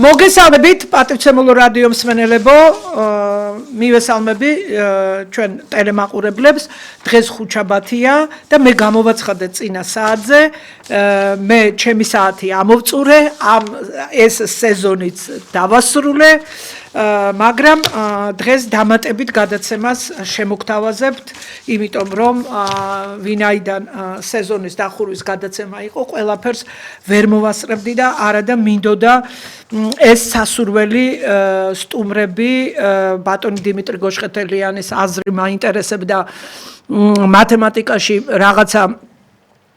მოგესალმებით პატივცემულო რადიო მსმენელებო, მივესალმები ჩვენ ტელემაყურებლებს. დღეს ხუთშაბათია და მე გამოვაცხადე წინა საათზე. მე ჩემი საათი ამოვწურე, ეს სეზონიც დავასრულე. მაგრამ დღეს დამატებით გადაცემას შემოგთავაზებთ, იმიტომ რომ ვინაიდან სეზონის დახურვის გადაცემა იყო, ყველაფერს ვერ მოვასწრებდი და არადა მინდოდა ეს სასურველი სტუმრები ბატონი დიმიტრი გოშხეთელიანის აზრი მაინტერესებდა მათემატიკაში რაღაცა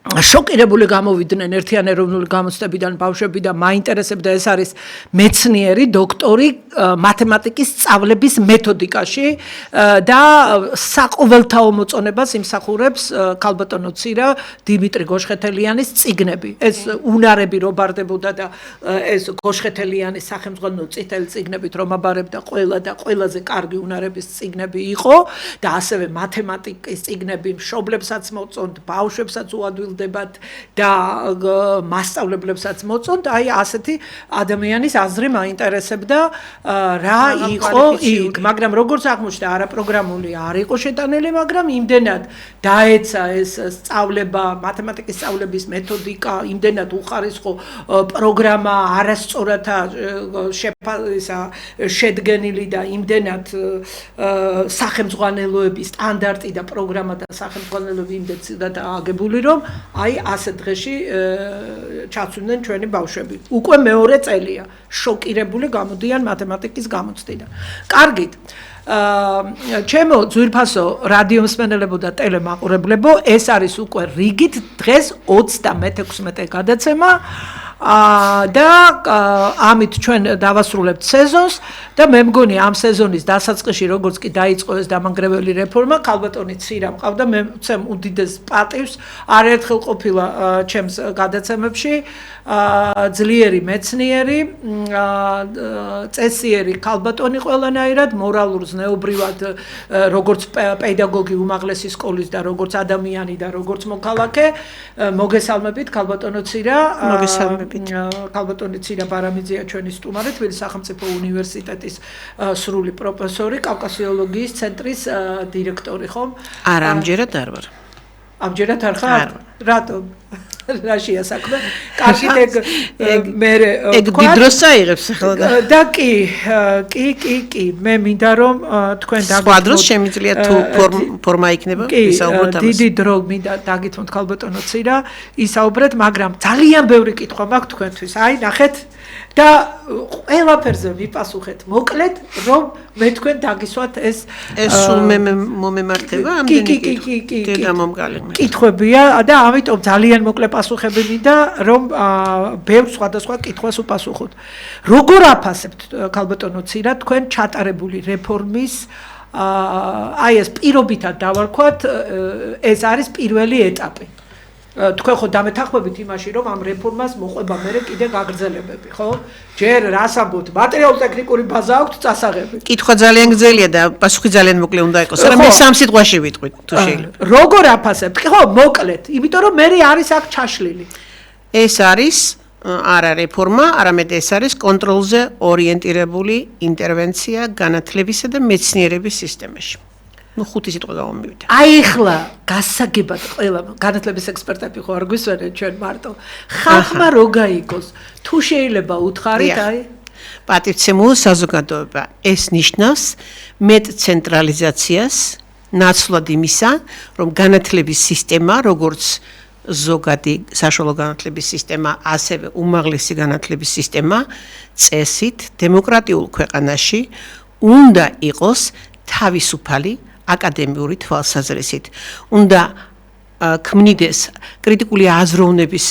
შოკირებული გამოვიდნენ ერთიანი ეროვნული გამოცდებიდან ბავშვები და მაინტერესებდა ეს არის მეცნიერი დოქტორი მათემატიკის სწავლების მეთოდიკაში და საყოველთაო მოწონებას იმსახურებს ქალბატონო ცირა დიმიტრი გოშხეთელიანის წიგნები. ეს უნარები რო ბარდებოდა და ეს გოშხეთელიანის სახელმძღვანელო წითელი წიგნებით რომ აბარებდა ყველა და ყველაზე კარგი უნარების წიგნები იყო და ასევე მათემატიკის წიგნები მშობლებსაც მოწონთ, ბავშვებსაც უადვილ და მასწავლებლებსაც მოწონთ, აი ასეთი ადამიანის აზრი მაინტერესებდა რა იყო იქ, მაგრამ როგორც აღმოჩნდა არაპროგრამული არ იყო შეტანილი, მაგრამ იმდენად დაეცა ეს სწავლება, მათემატიკის სწავლების მეთოდიკა, იმდენად უხარისხო პროგრამა არასწორადა შედგენილი და იმდენად სახელმძღვანელოების სტანდარტი და პროგრამა და სახელმძღვანელოები იმდენად აგებული, რომ აი ასეთ დღეში ჩაცვდნენ ჩვენი ბავშვები. უკვე მეორე წელია შოკირებული გამოდიან მათემატიკის გამოცდიდან. კარგით. ჩემო ძვირფასო რადიო მსმენელებო და ტელემაყურებლებო, ეს არის უკვე რიგით დღეს 36 გადაცემა. და ამით ჩვენ დავასრულებთ სეზონს და მე მგონი ამ სეზონის დასაწყისში როგორც კი დაიწყო ეს დამანგრეველი რეფორმა, ქალბატონი ცირა მყავდა, მე ვცემ უდიდეს პატივს, არაერთხელ ყოფილა ჩემს გადაცემებში, ძლიერი მეცნიერი, წესიერი ქალბატონი ყველანაირად, მორალურ ზნეობრივად, როგორც პედაგოგი უმაღლესი სკოლის და როგორც ადამიანი და როგორც მოქალაქე, მოგესალმებით ქალბატონო ცირა. მოგესალმებით. ქალბატონი ცირა ბარამიძეა ჩვენი სტუმარი, თბილისის სახელმწიფო უნივერსიტეტის სრული პროფესორი, კავკასიოლოგიის ცენტრის დირექტორი, ხო? არა, ამჯერად არ ვარ. ამჯერად არ ხარ? რატომ? რაშია საქმე? კარგით ეგ დიდროს წაიღებს ახლა და კი, მე მინდა რომ თქვენ სხვა დროს შემიძლია თუ ფორმა იქნება ვისაუბროთ ამას. დიდი დრო მინდა დაგითმოთ ქალბატონო ცირა, ისაუბრეთ, მაგრამ ძალიან ბევრი კითხვა მაქვს თქვენთვის. აი, ნახეთ და ყველაფერზე ვიპასუხეთ მოკლედ, რომ მე თქვენ დაგისვათ ეს სულ მე მომემართება ამდენი კითხვებია და ამიტომ ძალიან მოკლე პასუხები მინდა, რომ ბევრ სხვადასხვა კითხვას უპასუხოთ. როგორ აფასებთ ქალბატონო ცირა თქვენ ჩატარებული რეფორმის აი ეს პირობითად დავარქვათ, ეს არის პირველი ეტაპი. თქვენ ხო დამეთანხმებით იმაში, რომ ამ რეფორმას მოყვება მერე კიდე გაგრძელებები, ხო? ჯერ რას ამბობთ? მატერიალურ-ტექნიკური ბაზა აქვს წასაღები. კითხვა ძალიან გრძელია და პასუხი ძალიან მოკლე უნდა იყოს. მაგრამ მე სამ სიტყვაში ვიტყვით, თუ შეიძლება. როგორ აფასებთ? ხო, მოკლედ, იმიტომ რომ მერე არის აქ ჩაშლილი. ეს არის არა რეფორმა, არამედ ეს არის კონტროლზე ორიენტირებული ინტერვენცია განათლებისა და მეცნიერების სისტემაში. ხუთი სიტყვა გამომივიდა. აი ახლა გასაგებად ყველა განათლების ექსპერტები ხო არ გვისვენენ ჩვენ მარტო. ხალხმა რო გაიგოს, თუ შეიძლება უთხარით აი პატივცემულო საზოგადოება ეს ნიშნავს მეტ ცენტრალიზაციას, ნაცვლად იმისა, რომ განათლების სისტემა, როგორც ზოგადი საშუალო განათლების სისტემა, ასევე უმაღლესი განათლების სისტემა, წესით დემოკრატიულ ქვეყანაში უნდა იყოს თავისუფალი აკადემიური თვალსაზრისით. უნდა ქმნიდეს კრიტიკული აზროვნების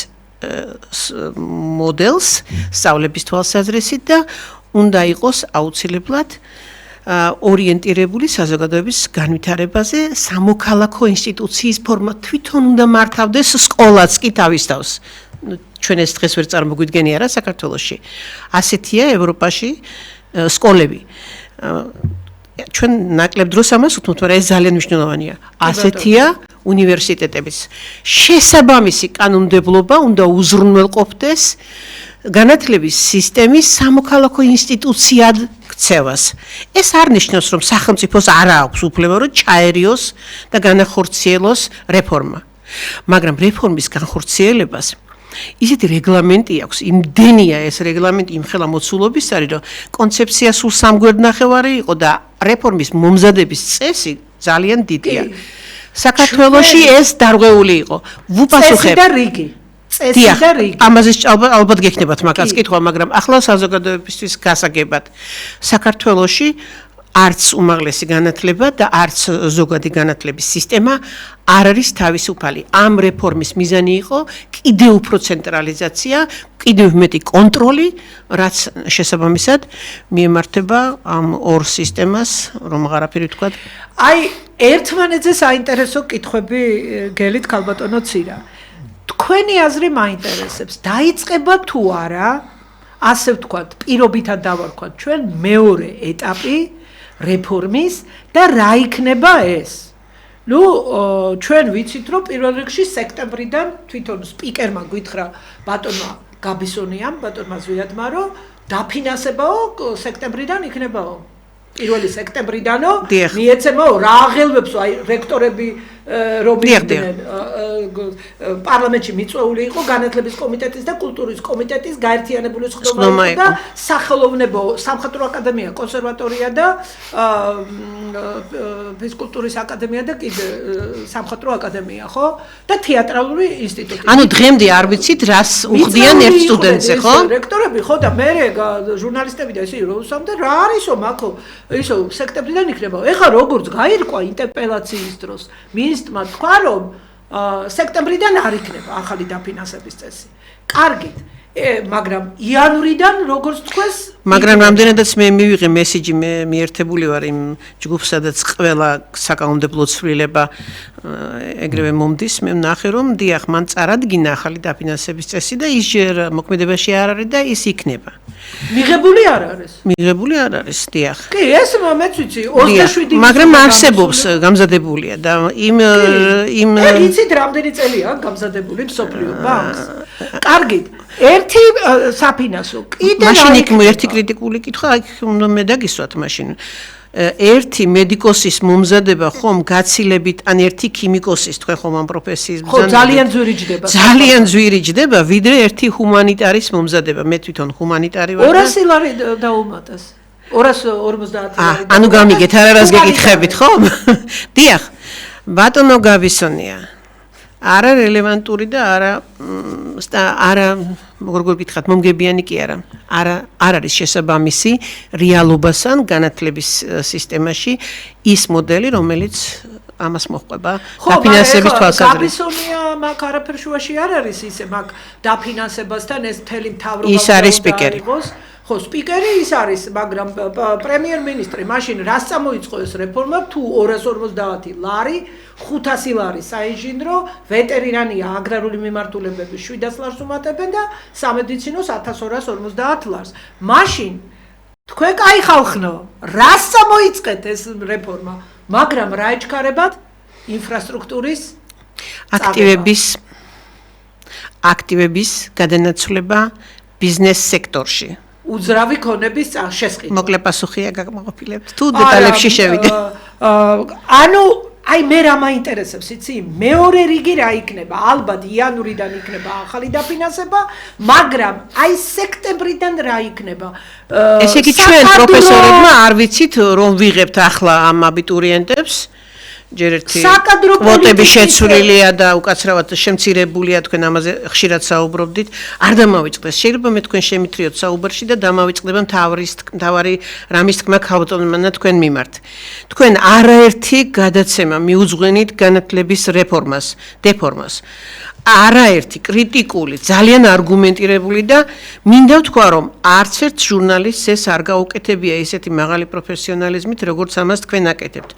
მოდელს სწავლების თვალსაზრისით და უნდა იყოს აუცილებლად ორიენტირებული საზოგადოების განვითარებაზე, სამოქალაქო ინსტიტუციის ფორმა თვითონ უნდა მართავდეს სკოლაც კი თავის თავს. ჩვენ ეს დღეს ვერ წარმოგვიდგენია რა საქართველოში. ასეთია ევროპაში სკოლები. ჩვენ ნაკლებ დროს ამას ვთქვით, მაგრამ ეს ძალიან მნიშვნელოვანია. ასეთია უნივერსიტეტების შესაბამისი კანონმდებლობა უნდა უზრუნველყოფდეს განათლების სისტემის სამოქალაქო ინსტიტუციად ქცევას. ეს არ ნიშნავს, რომ სახელმწიფოს არ აქვს უფლება, რომ ჩაერიოს და განახორციელოს რეფორმა. მაგრამ რეფორმის განხორციელებას ისეთი რეგლამენტი აქვს, იმდენია ეს რეგლამენტი იმხელა მოცულობის არის, რომ კონცეფცია სულ სამგვერდნახევარი იყო და რეფორმის მომზადების წესი ძალიან დიდია. საქართველოში ეს დარღვეული იყო. წესი და რიგი. წესი და რიგი. ამაზე ალბათ გექნებათ მაგას კითხვა, მაგრამ ახლა საზოგადოებისთვის გასაგებად საქართველოში არც უმაღლესი განათლება და არც ზოგადი განათლების სისტემა არ არის თავისუფალი. ამ რეფორმის მიზანი იყო კიდევ უფრო ცენტრალიზაცია, კიდევ მეტი კონტროლი, რაც შესაბამისად მიემართება ამ ორ სისტემას, რომ აღარაფერი ვთქვა. აი, ერთმანეთზე საინტერესო კითხვები გელით ქალბატონო ცირა. თქვენი აზრი მაინტერესებს. დაიწყება თუ არა, ასე ვთქვათ, პირობითად დავარქვათ, ჩვენ მეორე ეტაპი რეფორმის და რა იქნება ეს? ნუ ჩვენ ვიცით, რომ პირველ რიგში სექტემბრიდან თვითონ სპიკერმა გითხრა ბატონმა გაბისონიამ, ბატონმა ზვიადმა, რომ დაფინანსებაო სექტემბრიდან იქნებაო. 1 სექტემბრიდანო მიეცემაო რა აღელვებსო, აი რექტორები რომ იყვნენ პარლამენტში მიწვეული იყო განათლების კომიტეტის და კულტურის კომიტეტის გაერთიანებული ხდომა და სახელოვნებო სამხატვრო აკადემია, კონსერვატორია და ფიზკულტურის აკადემია და კიდე სამხატვრო აკადემია, ხო? და თეატრალური ინსტიტუტი. ანუ დღემდე არ ვიცით რას უხდიან ერთ სტუდენტზე, ხო? რექტორები ხო და მე ჟურნალისტები და ისე რომ ვსვამ და რა არისო მაქო ისო სექტემბრიდან იქნება. ეხლა როგორც გაირკვა ინტერპელაციის დროს მინისტრმა თქვა რომ სექტემბრიდან არ იქნება ახალი დაფინანსების წესი. კარგით, მაგრამ იანვრიდან როგორც თქვეს, მაგრამ რამდენადაც მე მივიღე მესიჯი, მე მიერთებული ვარ იმ ჯგუფს, სადაც ყველა საკანონმდებლო ცვლილება ეგრევე მომდის, მე ვნახე რომ დიახ, მან წარადგინა ახალი დაფინანსების წესი და ის ჯერ მოქმედებაში არ არის და ის იქნება. მიღებული არ არის. მიღებული არ არის, დიახ. კი, ეს მეც ვიცი, 27 მაგრამ არსებობს გამზადებულია და იმ იცით რამდენი წელია გამზადებული მსოფლიო ბანკს. კარგით, ერთი საფინანსო კიდე მაშინ იქ ერთი კრიტიკული კითხვა, აქ უნდა მე დაგისვათ მაშინ. ერთი მედიკოსის მომზადება ხომ გაცილებით, ან ერთი ქიმიკოსის თქვენ ხომ ამ პროფესიის მზადდება. ხო, ძალიან ძვირი ჯდება. ძალიან ძვირი ჯდება, ვიდრე ერთი ჰუმანიტარის მომზადება. მე თვითონ ჰუმანიტარი ვარ. 200 ლარი დაუმატეს. 250 ლარი. ანუ გამიგეთ, არა რას გეკითხებით, ხო? დიახ. ბატონო გაბისონია. არა რელევანტური და არა როგორ გითხრათ, მომგებიანი კი არა. არ არის შესაბამისი რეალობასთან განათლების სისტემაში ის მოდელი, რომელიც ამას მოჰყვება დაფინანსების თვალსაზრისით. გაბისონია მაგ არაფერ შუაში არ არის ისე მაგ დაფინანსებასთან ეს მთელი მთავრობა ის არის სპიკერი. ხო, სპიკერი ის არის, მაგრამ პრემიერ-მინისტრი მაშინ რას წამოიწყო ეს რეფორმა თუ 250 ლარი 500 ლარი საინჟინრო, ვეტერინარია, აგრარული მიმართულებების 700 ლარს უმატებენ და სამედიცინოს 1250 ლარს. მაშინ თქვენ კაი ხალხნო, რას წამოიწყეთ ეს რეფორმა, მაგრამ რა ეჩქარებათ ინფრასტრუქტურის აქტივების გადანაცვლება ბიზნეს სექტორში. უძრავი ქონების შესყიდვა. მოკლე პასუხია გაკმაყოფილებთ. თუ დეტალებში შევიდე. ანუ აი მე რა მაინტერესებს, იცი? მეორე რიგი რა იქნება? ალბათ იანვრიდან იქნება ახალი დაფინანსება, მაგრამ აი სექტემბრიდან რა იქნება? ესე იგი ჩვენ პროფესორებმა არ ვიცით რომ ვიღებთ ახლა ამ აბიტურიენტებს. ჯერ ერთი კვოტები შეცვლილია და უკაცრავად შემცირებულია, თქვენ ამაზე ხშირად საუბრობდით. არ დამავიწყდეს. შეიძლება მე თქვენ შემithრიოთ საუბარში და დამავიწყდება მთავარი რამის თქმა ქალბატონმა თქვენ მიმართ. თქვენ არაერთი გადაცემა მიუძღვენით განათლების დეფორმას. არაერთი კრიტიკული, ძალიან არგუმენტირებული და მინდა ვთქვა, რომ არც ერთ ჟურნალისტს ეს არ გაუკეთებია ისეთი მაღალი პროფესიონალიზმით, როგორც ამას თქვენ აკეთებთ.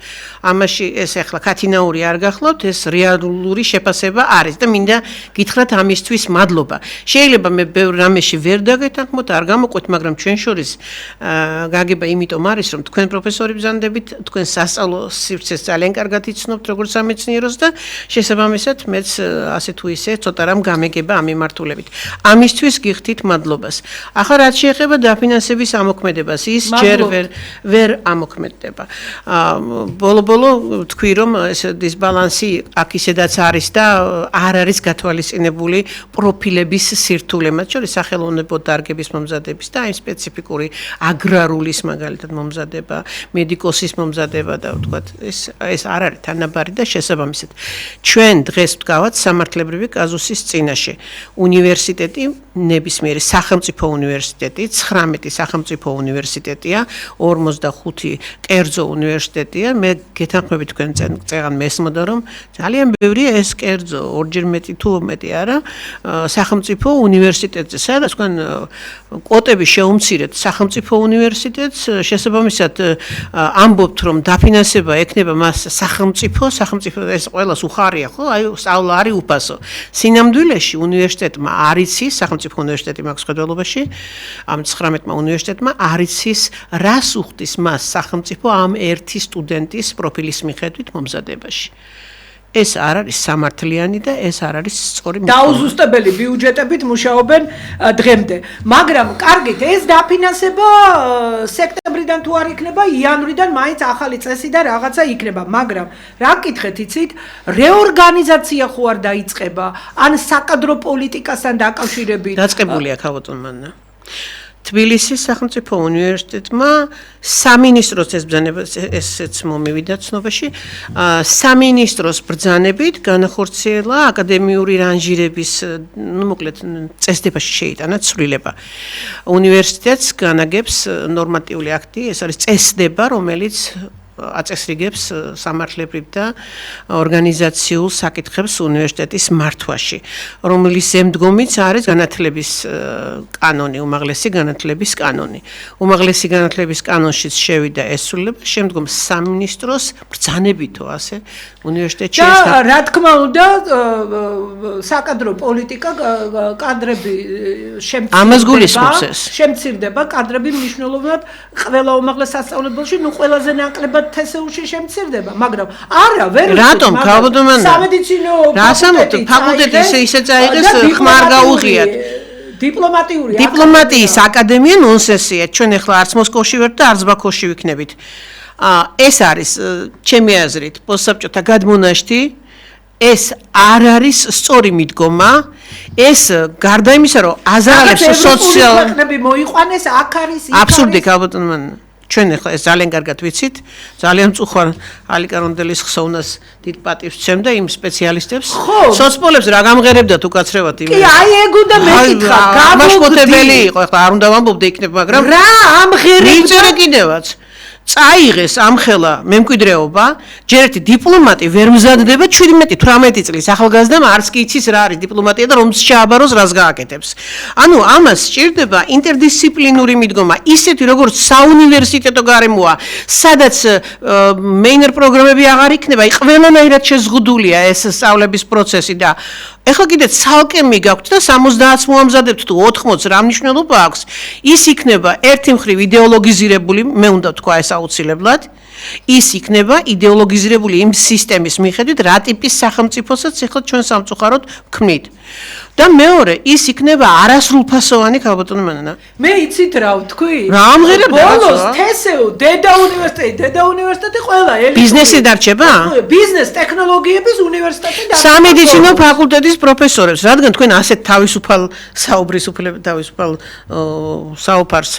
ამაში ეს ახლა ქათინაური არ გახლავთ, ეს რეალური შეფასება არის და მინდა გითხრათ ამისთვის მადლობა. შეიძლება მე ბევრ რამეში ვერ დაგეთანხმოთ, არ გამოყვეთ, მაგრამ ჩვენ შორის გაგება იმიტომ არის, რომ თქვენ პროფესორი ბრძანდებით, თქვენ სასწავლო სივრცეს ძალიან კარგად იცნობთ, როგორც სამეცნიეროს და შესაბამისად მეც ასე თუ ისე ცოტა რამ გამეგება ამ მიმართულებით. ამისთვის გიხდით მადლობას. ახლა რაც შეეხება დაფინანსების ამოქმედებას, ის ჯერ ვერ ამოქმედდება. ბოლო-ბოლო თქვი რომ ეს დისბალანსი აქ ისედაც არის და არ არის გათვალისწინებული პროფილების სირთულე, მათ შორის სახელოვნებო დარგების მომზადების და აი სპეციფიკური აგრარულის მაგალითად მომზადება, მედიკოსის მომზადება და ვთქვათ ეს არ არის თანაბარი და შესაბამისად. ჩვენ დღეს ვდგავართ სამართლებრივი კაზუსის წინაშე. უნივერსიტეტი ნებისმიერი სახელმწიფო უნივერსიტეტი, 19 სახელმწიფო უნივერსიტეტია, 45 კერძო უნივერსიტეტია. მე გეთანხმები თქვენ წეგან მესმოდა რომ ძალიან ბევრია ეს კერძო, ორჯერ მეტი თუ მეტი არა, სახელმწიფო უნივერსიტეტზე. სადაც თქვენ კვოტები შეუმცირეთ სახელმწიფო უნივერსიტეტს, შესაბამისად ამბობთ რომ დაფინანსება ექნება მას სახელმწიფო ეს ყველას უხარია, ხო? აი სწავლა არის უფასო. სინამდვილეში უნივერსიტეტმა არ იცის, სახელმწიფო უნივერსიტეტი მაქვს ხედველობაში, ამ 19-მა უნივერსიტეტმა არ იცის, რას უხდის მას სახელმწიფო ამ ერთი სტუდენტის პროფილის მიხედვით მომზადებაში. ეს არ არის სამართლიანი და ეს არ არის სწორი დაუზუსტებელი ბიუჯეტებით მუშაობენ დღემდე. მაგრამ კარგით, ეს დაფინანსება სექტემბრიდან თუ არ იქნება, იანვრიდან მაინც ახალი წესი და რაღაცა იქნება. მაგრამ რა გკითხეთ, იცით, რეორგანიზაცია ხო არ დაიწყება, ან საკადრო პოლიტიკასთან დაკავშირებით. დაწყებულია ქალბატონმა. თბილისის სახელმწიფო უნივერსიტეტმა სამინისტროს ეს ბრძანება ესეც მომივიდა ცნობაში, სამინისტროს ბრძანებით განახორციელა აკადემიური რანჟირების, მოკლედ წესდებაში შეიტანა ცვლილება. უნივერსიტეტს განაგებს ნორმატიული აქტი, ეს არის წესდება, რომელიც აწესრიგებს სამართლებრივ და ორგანიზაციულ საკითხებს უნივერსიტეტის მართვაში, რომლის ზემდგომიც არის განათლების კანონი, უმაღლესი განათლების კანონი. უმაღლესი განათლების კანონშიც შევიდა ეს ცვლილება, შემდგომ სამინისტროს ბრძანებითო ასე უნივერსიტეტში და რა თქმა უნდა საკადრო პოლიტიკა კადრები შემცირდება, კადრები მნიშვნელოვნად ყველა უმაღლეს სასწავლებელში, ყველაზე ნაკლებად თესეულში შემცირდება, მაგრამ არა, ვერ რატომ ქალბატონმა სამედიცინო ფაკულტეტი ისე წაიღეს ხმარ გაუღიათ. დიპლომატიის აკადემია ნონსენსია. ჩვენ ახლა არც მოსკოვში ვართ და არც ბაქოში ვიქნებით. ეს არის ჩემი აზრით პოსტსაბჭოთა გადმონაშთი, ეს არ არის სწორი მიდგომა, ეს გარდა იმისა, რომ აზარალებს სოციალურ მოიყვანეს, აქ არის აბსურდი ქალბატონმა. ჩვენ ახლა ეს ძალიან კარგად ვიცით, ძალიან მწუხვარ ალიკა რონდელის ხსოვნას დიდ პატივს ვცემდა იმ სპეციალისტებს. სოცპოლებს რა გამღერებდათ უკაცრევად იმ. კი, აი ეგ უნდა მეკითხა, გამაშფოთებელი იყო, ახლა არ უნდა ვამბობდე იქნება, მაგრამ რა ამღერებდა? მიწერე კიდევაც. წაიღეს ამხელა მემკვიდრეობა, ჯერ ერთი დიპლომატი ვერ მზადდება 17-18 წლის ახალგაზრდამ არც კი იცის რა არის დიპლომატია და რომს შეაბაროს რას გააკეთებს. ანუ ამას სჭირდება ინტერდისციპლინური მიდგომა, ისეთი როგორც საუნივერსიტეტო გარემოა, სადაც მეინერ პროგრამები აღარ იქნება, ყველანაირად შეზღუდულია ეს სწავლების პროცესი და ეხლა კიდე ცალკე მიგაქვთ და 70-ს მოამზადებთ თუ 80-ს რა მნიშვნელობა აქვს? ის იქნება ერთი მხრივ იდეოლოგიზირებული, მე უნდა თქვა ეს აუცილებლად, ის იქნება იდეოლოგიზირებული იმ სისტემის მიხედვით, რა ტიპის სახელმწიფოსაც ეხლა ჩვენ სამწუხაროდ ვქმნით. და მეორე, ის იქნება არასრულფასოვანი ქალბატონო. მე იცით რა ვთქვი? რა ამღერებდა? ბოლოს თესეუ, დედა უნივერსიტეტი ყველა ელი. ბიზნესი დარჩება? ბიზნეს ტექნოლოგიების უნივერსიტეტი და სამედიცინო ფაკულტეტის პროფესორებს, რადგან თქვენ ასეთ თავისუფალ საუბარს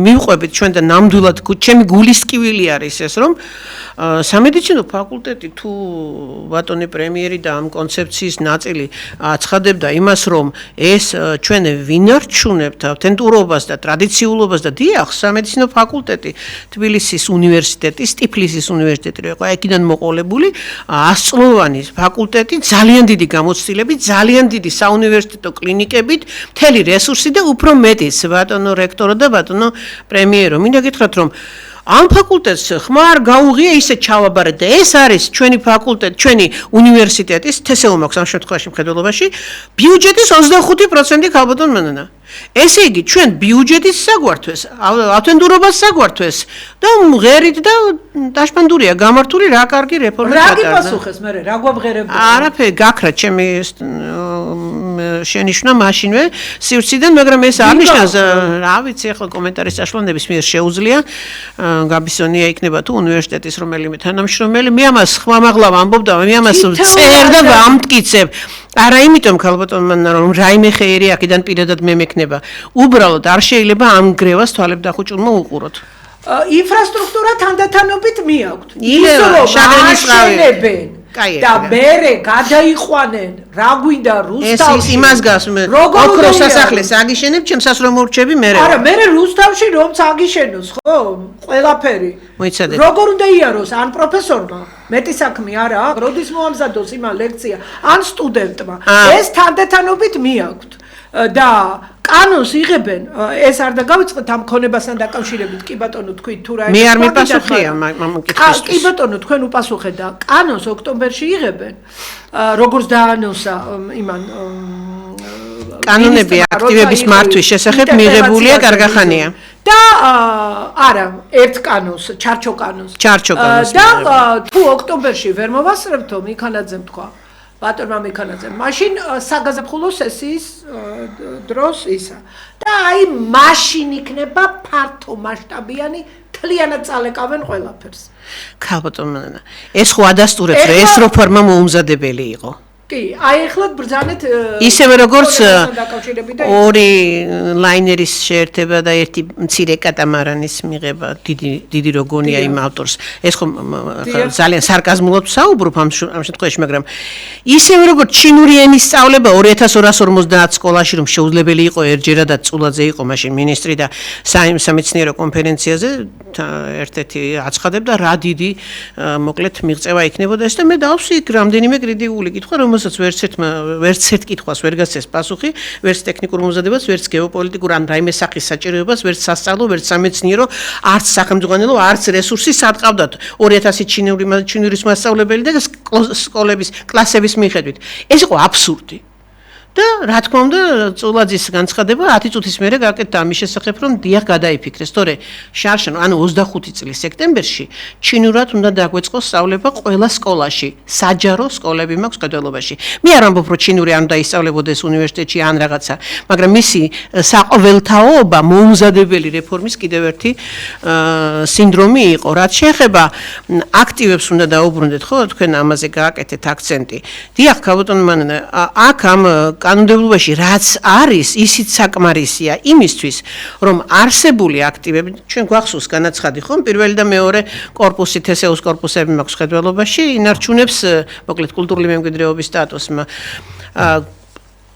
მივყვებით ჩვენ და ნამდვილად ჩემი გულის ტკივილი არის ეს, რომ სამედიცინო ფაკულტეტი თუ ბატონი პრემიერი და ამ კონცეფციის ნაწილი აცხადებდა იმას, რომ ეს ჩვენ ვინარჩუნებთ ავთენტურობას და ტრადიციულობას და დიახ, სამედიცინო ფაკულტეტი თბილისის უნივერსიტეტის, ტიფლისის უნივერსიტეტი იყო აქედან მოყოლებული 100-წლოვანი ფაკულტეტი, ძალიან დიდი გამოცდილებით, ძალიან დიდი საუნივერსიტეტო კლინიკებით, მთელი რესურსი და უფრო მეტიც ბატონო რექტორო და ბატონო პრემიერო. მინდა გითხრათ, რომ ამ ფაკულტეტს ხმარ გაუღია ისე ჩავაბარეთ და ეს არის ჩვენი ფაკულტეტი, ჩვენი უნივერსიტეტის თესეულ მაქვს ამ შემთხვევაში მხედველობაში ბიუჯეტის 25% ქალბატონო. ესე იგი ჩვენ ბიუჯეტის საგვართვეს, ავთენტურობას საგვართვეს და მღერით და დაშფანდურია გამართული რა კარგი რეფორმა გატარდა. რა გიპასუხეს მე რა გვაბღერებდა? არაფერი გაქრა ჩემი შენიშნა მაშინვე სივრციდან, მაგრამ ეს არ ნიშნავს, რა ვიცი, ახლა კომენტარის წაშლანდების მიერ შეუძლია გაბისონია იქნება თუ უნივერსიტეტის რომელიმე თანამშრომელი, მე ამას ხმამაღლა ვამბობ და მე ამას წერ და ვამტკიცებ. არა იმიტომ ქალბატონმა რომ რაიმე ხეირი აქედან პირადად მე მექნება. უბრალოდ არ შეიძლება ამ გრევას თვალებდახუჭულმა უყუროთ. ინფრასტრუქტურა თანდათანობით მიაქვთ. შაგრენისყავი. და მერე გადაიყვანენ რა გვინდა რუსთავში. ეს იმას გას მე. ოქროს სასახლეს აგიშენებ, ჩემსას რომ მორჩები მერე. არა, მერე რუსთავში რომც აგიშენოს, ხო? ყველაფერი. მოიცადეთ. როგორ უნდა იაროს ან პროფესორმა? მეტი საქმე არა აქვს, როდის მოამზადოს იმა ლექცია, ან სტუდენტმა. ეს თანდათანობით მიაქვთ. და კანონს იღებენ, ეს არ დაგავიწყეთ ამ ქონებასთან დაკავშირებით, კი ბატონო თქვით თუ რა მე არ მიპასუხია მამკითხვის. კი ბატონო, თქვენ უპასუხეთ და კანონს ოქტომბერში იღებენ, როგორც დაანონსა იმან კანონები აქტივების მართვის შესახებ მიღებულია კარგახანია. და არა, ერთ კანონს, ჩარჩო კანონს. და თუ ოქტომბერში ვერ მოვასწრებთო, მიქანაძემ თქვა. ბატონმა მიქანაძემ, მაშინ საგაზაფხულო სესიის დროს ისა. და აი მაშინ იქნება ფართო მასშტაბიანი მთლიანად წალეკავენ ყველაფერს. ქალბატონმა, ეს ხო ადასტურებს, რომ ეს რეფორმა მოუმზადებელი იყო. კი, აი ეხლა ბრძანეთ ისევე როგორც ორი ლაინერის შეერთება და ერთი მცირე კატამარანის მიღება დიდი როგონია იმ ავტორს. ეს ხო ძალიან სარკაზმულად საუბრობ ამ შემთხვევაში, მაგრამ ისევე როგორც ჩინური ენის სწავლება 2250 სკოლაში რომ შეუძლებელი იყო ერჯერადაც წულაძე იყო მაშინ მინისტრი და სამეცნიერო კონფერენციაზე ერთ-ერთი აცხადებდა რა დიდი მოკლედ მიღწევა იქნებოდა ეს და მე დავსვი იქ რამდენიმე კრიტიკული კითხვა რომელსაც ვერც ერთ კითხვას ვერ გასცეს პასუხი, ვერც ტექნიკურ მომზადებას, ვერც გეოპოლიტიკურ ან რაიმე სახის საჭიროებას, ვერც სასწავლო, ვერც სამეცნიერო, არც სახელმძღვანელო, არც რესურსი სატყავდათ 2000 ჩინურის მასწავლებელი და სკოლების კლასების მიხედვით. ეს იყო აბსურდი. და რა თქმა უნდა, წულაძის განცხადება 10 წუთის მერე გაკეთდა ამის შესახებ, რომ დიახ გადაიფიქრეს, თორე შარშან, ანუ 25 წლის სექტემბერში ჩინურად უნდა დაგვეწყოს სწავლება ყველა სკოლაში, საჯარო სკოლები მაქვს ყიდველობაში. მე არ ვამბობ, რომ ჩინური არ უნდა ისწავლებოდეს უნივერსიტეტში ან რაღაცა, მაგრამ მისი საყოველთაობა მოუმზადებელი რეფორმის კიდევ ერთი სინდრომი იყო. რაც შეეხება აქტივებს უნდა დაუბრუნდეთ, ხო, თქვენ ამაზე გააკეთეთ აქცენტი. დიახ, ქალბატონმა, აქ ამ კანონმდებლობაში რაც არის, ისიც საკმარისია იმისთვის, რომ არსებული აქტივები, ჩვენ გვახსოვს განაცხადი ხომ, პირველი და მეორე კორპუსი, თესეუს კორპუსები მაქვს ხედველობაში, ინარჩუნებს მოკლედ კულტურული მემკვიდრეობის სტატუსმა.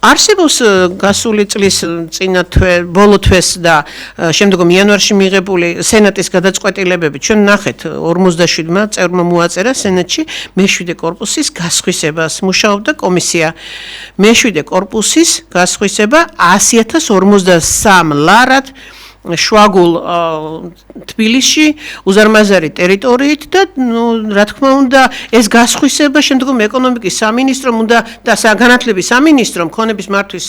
არსებობს გასული წლის წინა ბოლო თვეს და შემდგომ იანვარში მიღებული სენატის გადაწყვეტილებები ჩვენ ნახეთ 57-მა წევრმა მოაწერა სენატში მე-7 კორპუსის გასხვისებას მუშაობდა კომისია მე-7 კორპუსის გასხვისება 100.053 ლარად შვაგულ თბილისში უზარმაზარი ტერიტორიით და რა თქმა უნდა ეს გასხვისება შემდგომ ეკონომიკის სამინისტრომ უნდა და განათლების სამინისტრომ ქონების მართვის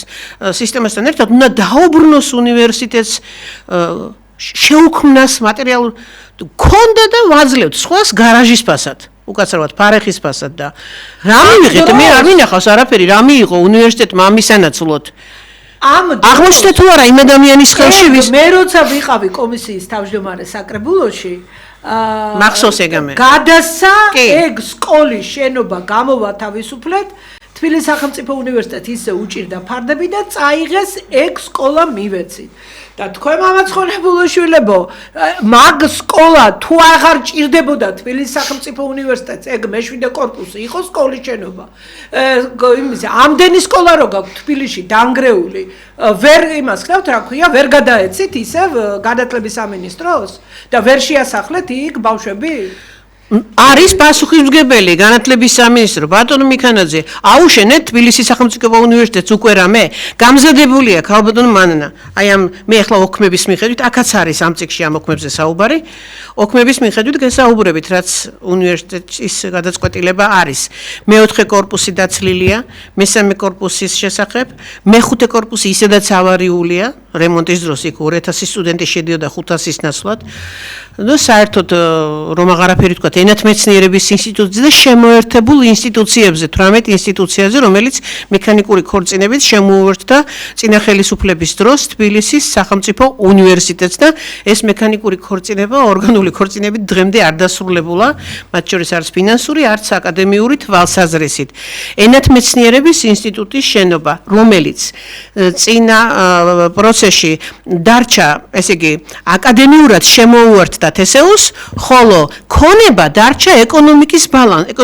სისტემასთან ერთად უნდა დაუბრუნოს უნივერსიტეტს შეუქმნას მატერიალურ ქონდა და ვაძლევთ სხვას გარაჟის ფასად უკაცრავად ფარეხის ფასად და რა მივიღეთ მე არ მინახავს არაფერი რა მიიღო უნივერსიტეტმა ამისანაცვლოდ აღმოჩნდა თუ არა იმ ადამიანის ხელში ვის მე როცა ვიყავი კომისიის თავმჯდომარე საკრებულოში მახსოვს ეგამე გადასა ეგ სკოლის შენობა გამოვა თავისუფლად თბილისის სახელმწიფო უნივერსიტეტი ისე უჭირდა ფარდები და წაიღეს ეგ სკოლა მივეცით და თქვენ მამაცხოვლებულო შვილებო მაგ სკოლა თუ აღარ ჭირდებოდა თბილისის სახელმწიფო უნივერსიტეტს ეგ მე-7 კორპუსი იყო სკოლის შენობა იმის ამდენი სკოლა რო გაქვთ თბილისში დანგრეული ვერ იმას ხდავთ რა ქვია ვერ გადაეცით ისევ განათლების სამინისტროს და ვერ შეასახლეთ იქ ბავშვები არის პასუხისმგებელი განათლების სამინისტრო ბატონო მიქანაძე აუშენეთ თბილისის სახელმწიფო უნივერსიტეტს უკვე რამე გამზადებულია ქალბატონო მანანა აი ამ მე ახლა ოქმების მიხედვით აქაც არის ამ წიგნში ამ ოქმებზე საუბარი ოქმების მიხედვით გესაუბრებით რაც უნივერსიტეტის გადაწყვეტილება არის მე-4 კორპუსი დაცლილია მე-3 კორპუსის შესახებ მე-5 კორპუსი ისედაც ავარიულია რემონტის დროს იქ 2000 სტუდენტი შედიოდა 500-ის ნაცვლად. და საერთოდ რომ აღარაფერი თქვა ენათმეცნიერების ინსტიტუტზე და შემოერთებულ ინსტიტუციებზე 18 ინსტიტუციაზე რომელიც მექანიკური ქორწინებით შემოუერთდა წინა ხელისუფლების დროს თბილისის სახელმწიფო უნივერსიტეტს და ეს მექანიკური ქორწინება ორგანული ქორწინებით დღემდე არ დასრულებულა მათ შორის არც ფინანსური არც აკადემიური თვალსაზრისით ენათმეცნიერების ინსტიტუტის შენობა რომელიც წინა პროცესში დარჩა ესე იგი აკადემიურად შემოუერთდა თესეუს, ხოლო ქონება დარჩა ეკონომიკის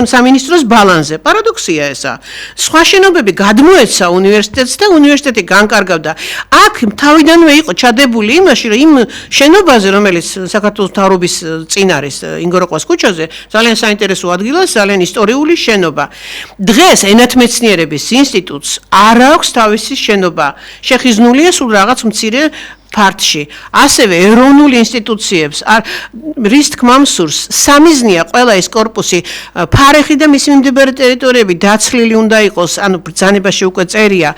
სამინისტროს ბალანსზე. პარადოქსია ესა. სხვა შენობები გადმოეცა უნივერსიტეტს და უნივერსიტეტი განკარგავდა. აქ თავიდანვე იყო ჩადებული იმაში, რომ იმ შენობაზე, რომელიც საქართველოს მთავრობის წინ არის ინგოროყვას ქუჩაზე, ძალიან საინტერესო ადგილია, ძალიან ისტორიული შენობა. დღეს ენათმეცნიერების ინსტიტუტს არ აქვს თავისი შენობა. შეხიზნულია სულ რაღაც მცირე ფარტში, ასევე ეროვნულ ინსტიტუციებს, რის თქმამ სურს, სამიზნეა ყველა ეს კორპუსი, ფარეხი და მისი მიმდებარე ტერიტორიები დაცლილი უნდა იყოს, ანუ ბრძანებაში უკვე წერია,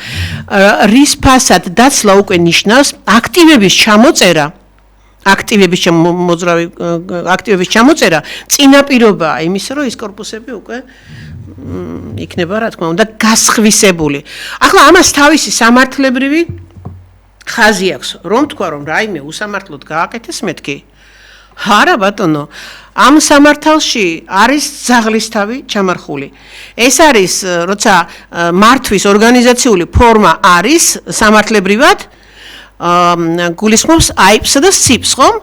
რის ფასად დაცლა უკვე ნიშნავს აქტივების ჩამოწერა, აქტივების ჩამოწერა წინაპირობაა იმისა, რომ ეს კორპუსები უკვე იქნება, რა თქმა უნდა, გასხვისებული. ახლა ამას თავისი სამართლებრივი ხაზი აქვს, რომ თქვა, რომ რაიმე უსამართლოდ გააკეთეს მეთქი. არა ბატონო, ამ სამართალში არის ძაღლისთავი ჩამარხული. ეს არის, როცა მართვის ორგანიზაციული ფორმა არის სამართლებრივად, გულისხმობს IP-სა და SIP-ს, ხომ?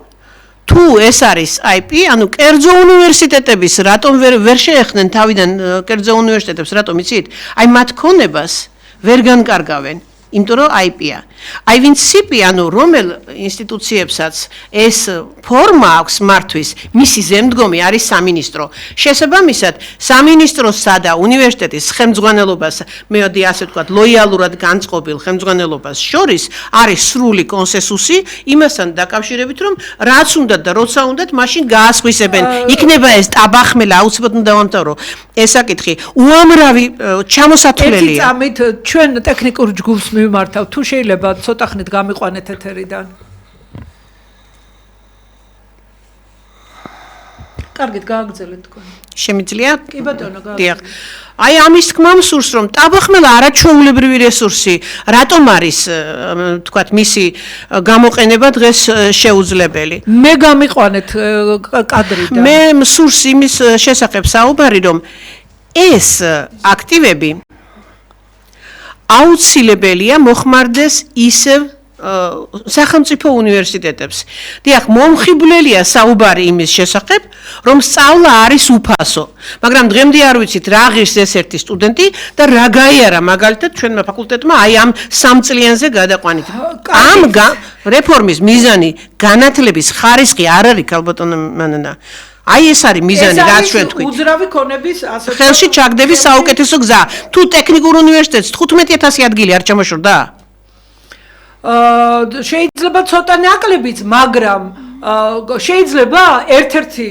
თუ ეს არის IP, ანუ კერძო უნივერსიტეტების რატომ ვერ შეეხნენ თავიდან კერძო უნივერსიტეტებს, რატომ იცით? აი მათ ქონებას ვერ განკარგავენ. იმიტომ რომ IP-ა. აი ვინც SIP-ი, ანუ რომელ ინსტიტუციებსაც ეს ფორმა აქვს მართვის, მისი ზემდგომი არის სამინისტრო. შესაბამისად, სამინისტროსა და უნივერსიტეტის ხელმძღვანელობას, მეოდი ასე ვთქვათ, ლოიალურად განწყობილ ხელმძღვანელობას შორის არის სრული კონსენსუსი იმასთან დაკავშირებით, რომ რაც უნდა და როცა უნდათ, მაშინ გაასხვისებენ. იქნება ეს ტაბახმელა აუცილებლად უნდა დავამთავრო. ეს საკითხი უამრავი ჩამოსათვლელია. ერთი წამით ჩვენ ტექნიკურ ჯგუფს მივმართავ, თუ შეიძლება ცოტა ხნით გამიყვანეთ ეთერიდან. კარგით, გააგრძელეთ თქვენ. შემიძლია? კი ბატონო, დიახ. აი ამის თქმამ სურს, რომ ტაბახმელა არაჩვეულებრივი რესურსი, რატომ არის, თქვათ, მისი გამოყენება დღეს შეუძლებელი. მე გამიყვანეთ კადრიდან. მე სურს იმის შესახებ საუბარი, რომ ეს აქტივები აუცილებელია მოხმარდეს ისევ სახელმწიფო უნივერსიტეტებს. დიახ, მომხიბვლელია საუბარი იმის შესახებ, რომ სწავლა არის უფასო. მაგრამ დღემდე არ ვიცით რა ღირს ეს ერთი სტუდენტი და რა გაიარა მაგალითად ჩვენმა ფაკულტეტმა აი ამ 3 წლიანზე გადაყვანით. ამ რეფორმის მიზანი განათლების ხარისხი არ არის ქალბატონო მანანა. აი ეს არის მიზანი, რაც ჩვენ თქვით. უძრავი ქონების ასე ხელში ჩაგდების საუკეთესო გზა. თუ ტექნიკურ უნივერსიტეტს 15000 ადგილი არ ჩამოშორდა? შეიძლება ცოტა ნაკლებიც, მაგრამ შეიძლება ერთ-ერთი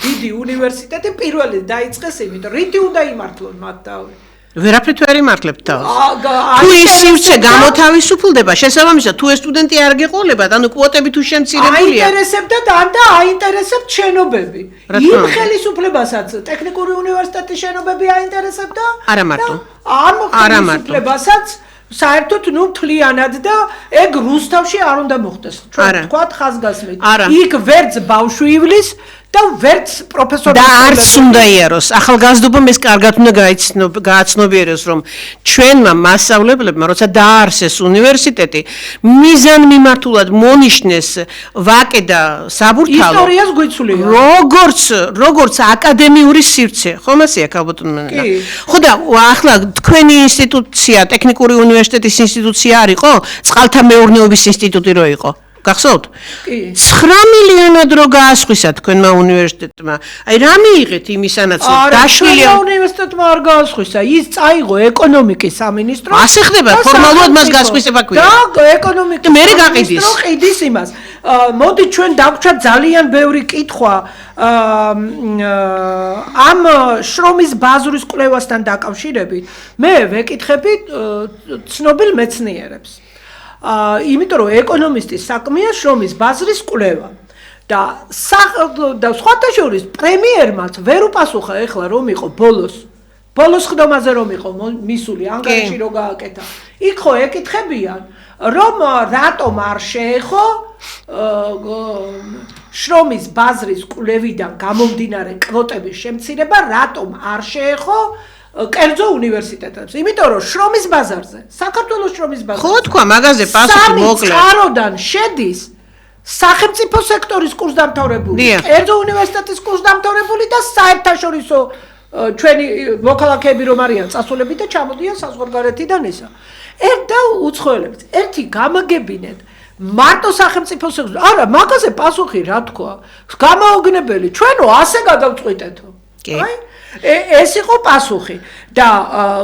დიდი უნივერსიტეტი პირველი დაიწყეს იმიტომ, რითი უნდა იმართლონ მათ თავი. ვერაფრით ვერ იმართლებთ თავს. თუ ის სივრცე გამოთავისუფლდება, შესაბამისად, თუ ეს სტუდენტი არ გეყოლებათ, ანუ კვოტები თუ შემცირებულია. აინტერესებდა და აინტერესებთ შენობები. იმ ხელისუფლებასაც ტექნიკური უნივერსიტეტის შენობები აინტერესებდა? არა მარტო. ამ ხელისუფლებასაც საერთოდ მთლიანად და ეგ რუსთავში არ უნდა მოხდეს. ჩვენ ვთქვათ ხაზგასმით. იქ ვერც ბავშვი ივლის და ვერც პროფესორი და არც უნდა იაროს. ახალგაზრდობამ ეს კარგად უნდა გააცნობიეროს, რომ ჩვენმა მასწავლებლებმა, როცა დაარსეს უნივერსიტეტი, მიზანმიმართულად მონიშნეს ვაკე და საბურთალო. ისტორიას გვიცვლია. როგორც აკადემიური სივრცე, ხომ ასეა ქალბატონო? ხო და ახლა თქვენი ინსტიტუცია, ტექნიკური უნივერსიტეტის ინსტიტუცია არ იყო, წყალთა მეურნეობის ინსტიტუტი რო იყო. გახსოვთ? 9 მილიონად რო გაასხვისა თქვენმა უნივერსიტეტმა. აი რა მიიღეთ იმისანაც დაშვილია უნივერსიტეტმა არ გაასხვისა. ის წაიღო ეკონომიკის სამინისტრო. ასე ხდება, ფორმალურად მას გასხვისება ქვია. და ეკონომიკის მე გაყიდის. ყიდის იმას. მოდი ჩვენ დავგვჩათ ძალიან ბევრი კითხვა ამ შრომის ბაზრის კვლევასთან დაკავშირებით. მე ვეკითხები ცნობილ მეცნიერებს. იმიტომ რომ ეკონომისტის საქმეა შრომის ბაზრის კვლევა. და სხვათა შორის პრემიერმაც ვერ უპასუხა ეხლა რომ იყო ბოლოს ხდომაზე რომ იყო მისული ანგარიში რო გააკეთა. იქ ხო ეკითხებიან რომ რატომ არ შეეხო შრომის ბაზრის კვლევიდან გამომდინარე კვოტების შემცირება რატომ არ შეეხო კერძო უნივერსიტეტებს. იმიტომ რომ შრომის ბაზარზე, საქართველოს შრომის ბაზარზე. ხო თქვა, მაგაზე პასუხი მოკლე. წყაროდან შედის სახელმწიფო სექტორის კურსდამთავრებული, კერძო უნივერსიტეტის კურსდამთავრებული და საერთაშორისო ჩვენი მოქალაქეები რომ არიან წასულები და ჩამოდიან საზღვარგარეთიდან ისა. და უცხოელებს ერთი გამაგებინეთ მარტო სახელმწიფო სექტორი. არა, მაგაზე პასუხი რა თქვა? გამაოგნებელი, ჩვენო ასე გადავწყვიტეთო. აი ეს იყო პასუხი და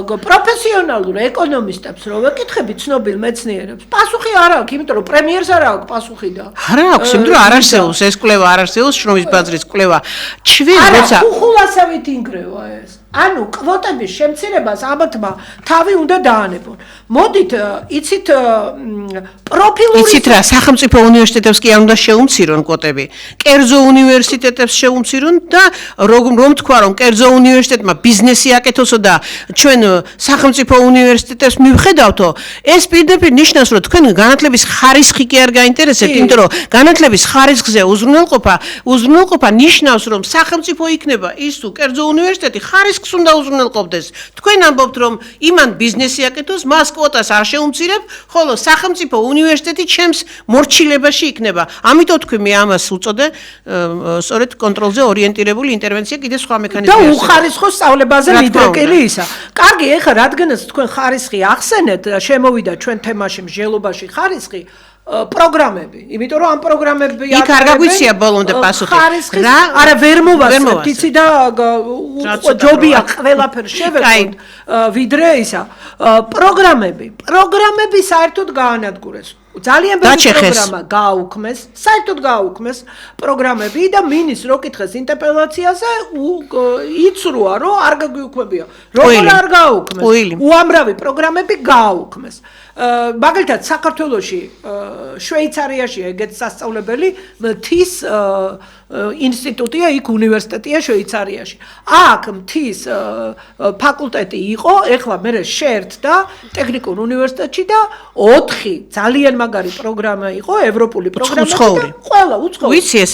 პროფესიონალურ ეკონომისტებს რო ვეკითხები ცნობილ მეცნიერებს პასუხი არ აქვს, იმიტომ რომ პრემიერს არ აქვს პასუხი და არა აქვს, იმიტომ რომ არ არსებობს ეს კვლევა, არ არსებობს შრომის ბაზრის კვლევა. ჩვენ როცა ხუხულასავით ინგრევა ეს. ანუ კვოტების შემცირებას ამათმა თავი უნდა დაანებონ. მოდით, იცით პროფილური იცით რა, სახელმწიფო უნივერსიტეტებს კი არ უნდა შეუმცირონ კვოტები. კერძო უნივერსიტეტებს შეუმცირონ და რომ თქვა რომ კერძო უნივერსიტეტმა ბიზნესი აკეთოსო და ჩვენ სახელმწიფო უნივერსიტეტებს მივხედავთო, ეს პირდაპირ ნიშნავს რომ თქვენ განათლების ხარისხი კი არ გაინტერესებთ, იმიტომ რომ განათლების ხარისხზე უზრუნველყოფა ნიშნავს რომ სახელმწიფო იქნება ის თუ კერძო უნივერსიტეტი ხარისხს უნდა უზრუნველყოფდეს. თქვენ ამბობთ რომ იმან ბიზნესი აკეთოს, მას კვოტას არ შეუმცირებ, ხოლო სახელმწიფო უნივერსიტეტი ჩემს მორჩილებაში იქნება. ამიტომ თქვი მე ამას უწოდე სწორედ კონტროლზე ორიენტირებული ინტერვენცია კიდე სხვა მექანიზმი და უხარისხო სწავლებაზე მიდრეკილი ისა. კარგი, ეხლა რადგანაც თქვენ ხარისხი ახსენეთ, შემოვიდა ჩვენ თემაში მსჯელობაში ხარისხი პროგრამები, იმიტომ რომ ამ პროგრამები იქ არ გაგვიცია ბოლომდე პასუხი. არა ვერ მოვასწრებთ, იცი და ჯობია ყველაფერს შევექოთ, ვიდრე ისა. პროგრამები საერთოდ გაანადგურეს. ძალიან ბევრი პროგრამა გააუქმეს, საერთოდ გააუქმეს პროგრამები და მინის რო კითხეს ინტერპელაციაზე იცრუა რომ არ გაგვიუქმებია. როგორ არ გააუქმეს? უამრავი პროგრამები გააუქმეს. მაგალითად საქართველოში შვეიცარიაში ეგეთ სასწავლებელი მთის ინსტიტუტია, იქ უნივერსიტეტია შვეიცარიაში. აქ მთის ფაკულტეტი იყო, ეხლა მე შეერთდა ტექნიკურ უნივერსიტეტში და 4 ძალიან მაგარი პროგრამა იყო, ევროპული პროგრამა და ყველა უცხოური ვიცი ეს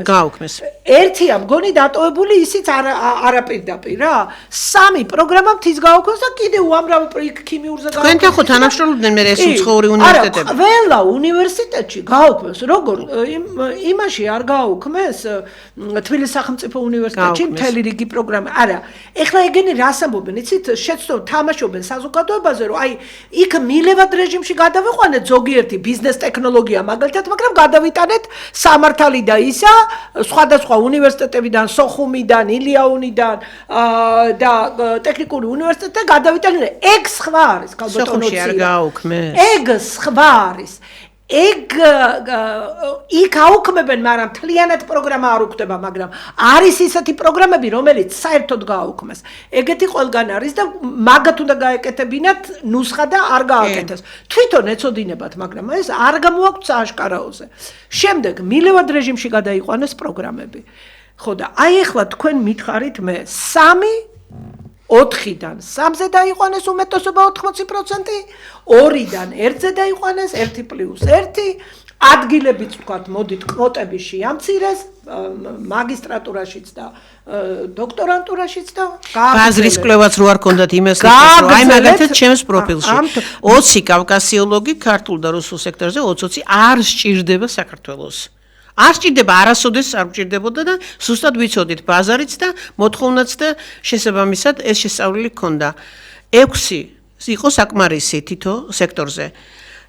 გააუქმეს. ერთია მგონი დატოვებული, ისიც არაპირდაპირ რა. 3 პროგრამა მთის გააუქმეს და კიდე უამრავი ქიმიურზე გააუქმეს. თქვენ თან ხო თანამშრომლობდნენ მე ეს უცხოური უნივერსიტეტები? არა, ყველა უნივერსიტეტში გააუქმეს, როგორ იმაში არ გააუქმეს თბილისის სახელმწიფო უნივერსიტეტში მთელი რიგი პროგრამა. არა, ეხლა ეგენი რას ამბობენ, იცით, შეცდომ თამაშობენ საზოგადოებაზე, რომ აი იქ მილევად რეჟიმში გადავიყვანეთ ზოგიერთი ბიზნეს ტექნოლოგია მაგალითად, მაგრამ გადავიტანეთ სამართალი და ისა სხვადასხვა უნივერსიტეტებიდან, სოხუმიდან, ილია-უნიდან და ტექნიკური უნივერსიტეტიდან გადავიტანეთ. ეგ სხვა არის, ქალბატონო სოხუმში არ გააუქმეს. ეგ სხვა არის. იქ აუქმებენ, მაგრამ მთლიანად პროგრამა არ უქმდება, მაგრამ არის ისეთი პროგრამები, რომელიც საერთოდ გააუქმეს. ეგეთი ყველგან არის და მაგათ უნდა გაეკეთებინათ ნუსხა და არ გააკეთეს. თვითონ ეწოდინებათ, მაგრამ ეს არ გამოაქვთ სააშკარაოზე. შემდეგ მილევად რეჟიმში გადაიყვანეს პროგრამები. ხო და აი ახლა თქვენ მითხარით მე 4-დან 3-ზე დაიყვანეს უმეტესობა 80%, 2-დან 1-ზე დაიყვანეს 1+1, ადგილებიც ვთქვათ, მოდით კვოტები შეამცირეს, მაგისტრატურაშიც და დოქტორანტურაშიც და ბაზრის კვლევაც რო არ ქონდათ იმას რომ აი მაგალითად ჩემს პროფილში 20 კავკასიოლოგი ქართულ და რუსულ სექტორზე 20 არ სჭირდება საქართველოს. არ სჭირდება, არასოდეს არ გჭირდებოდა და ზუსტად ვიცოდით ბაზარიც და მოთხოვნაც და შესაბამისად ეს შესწავლილი ჰქონდა. 6 იყო საკმარისი თითო სექტორზე.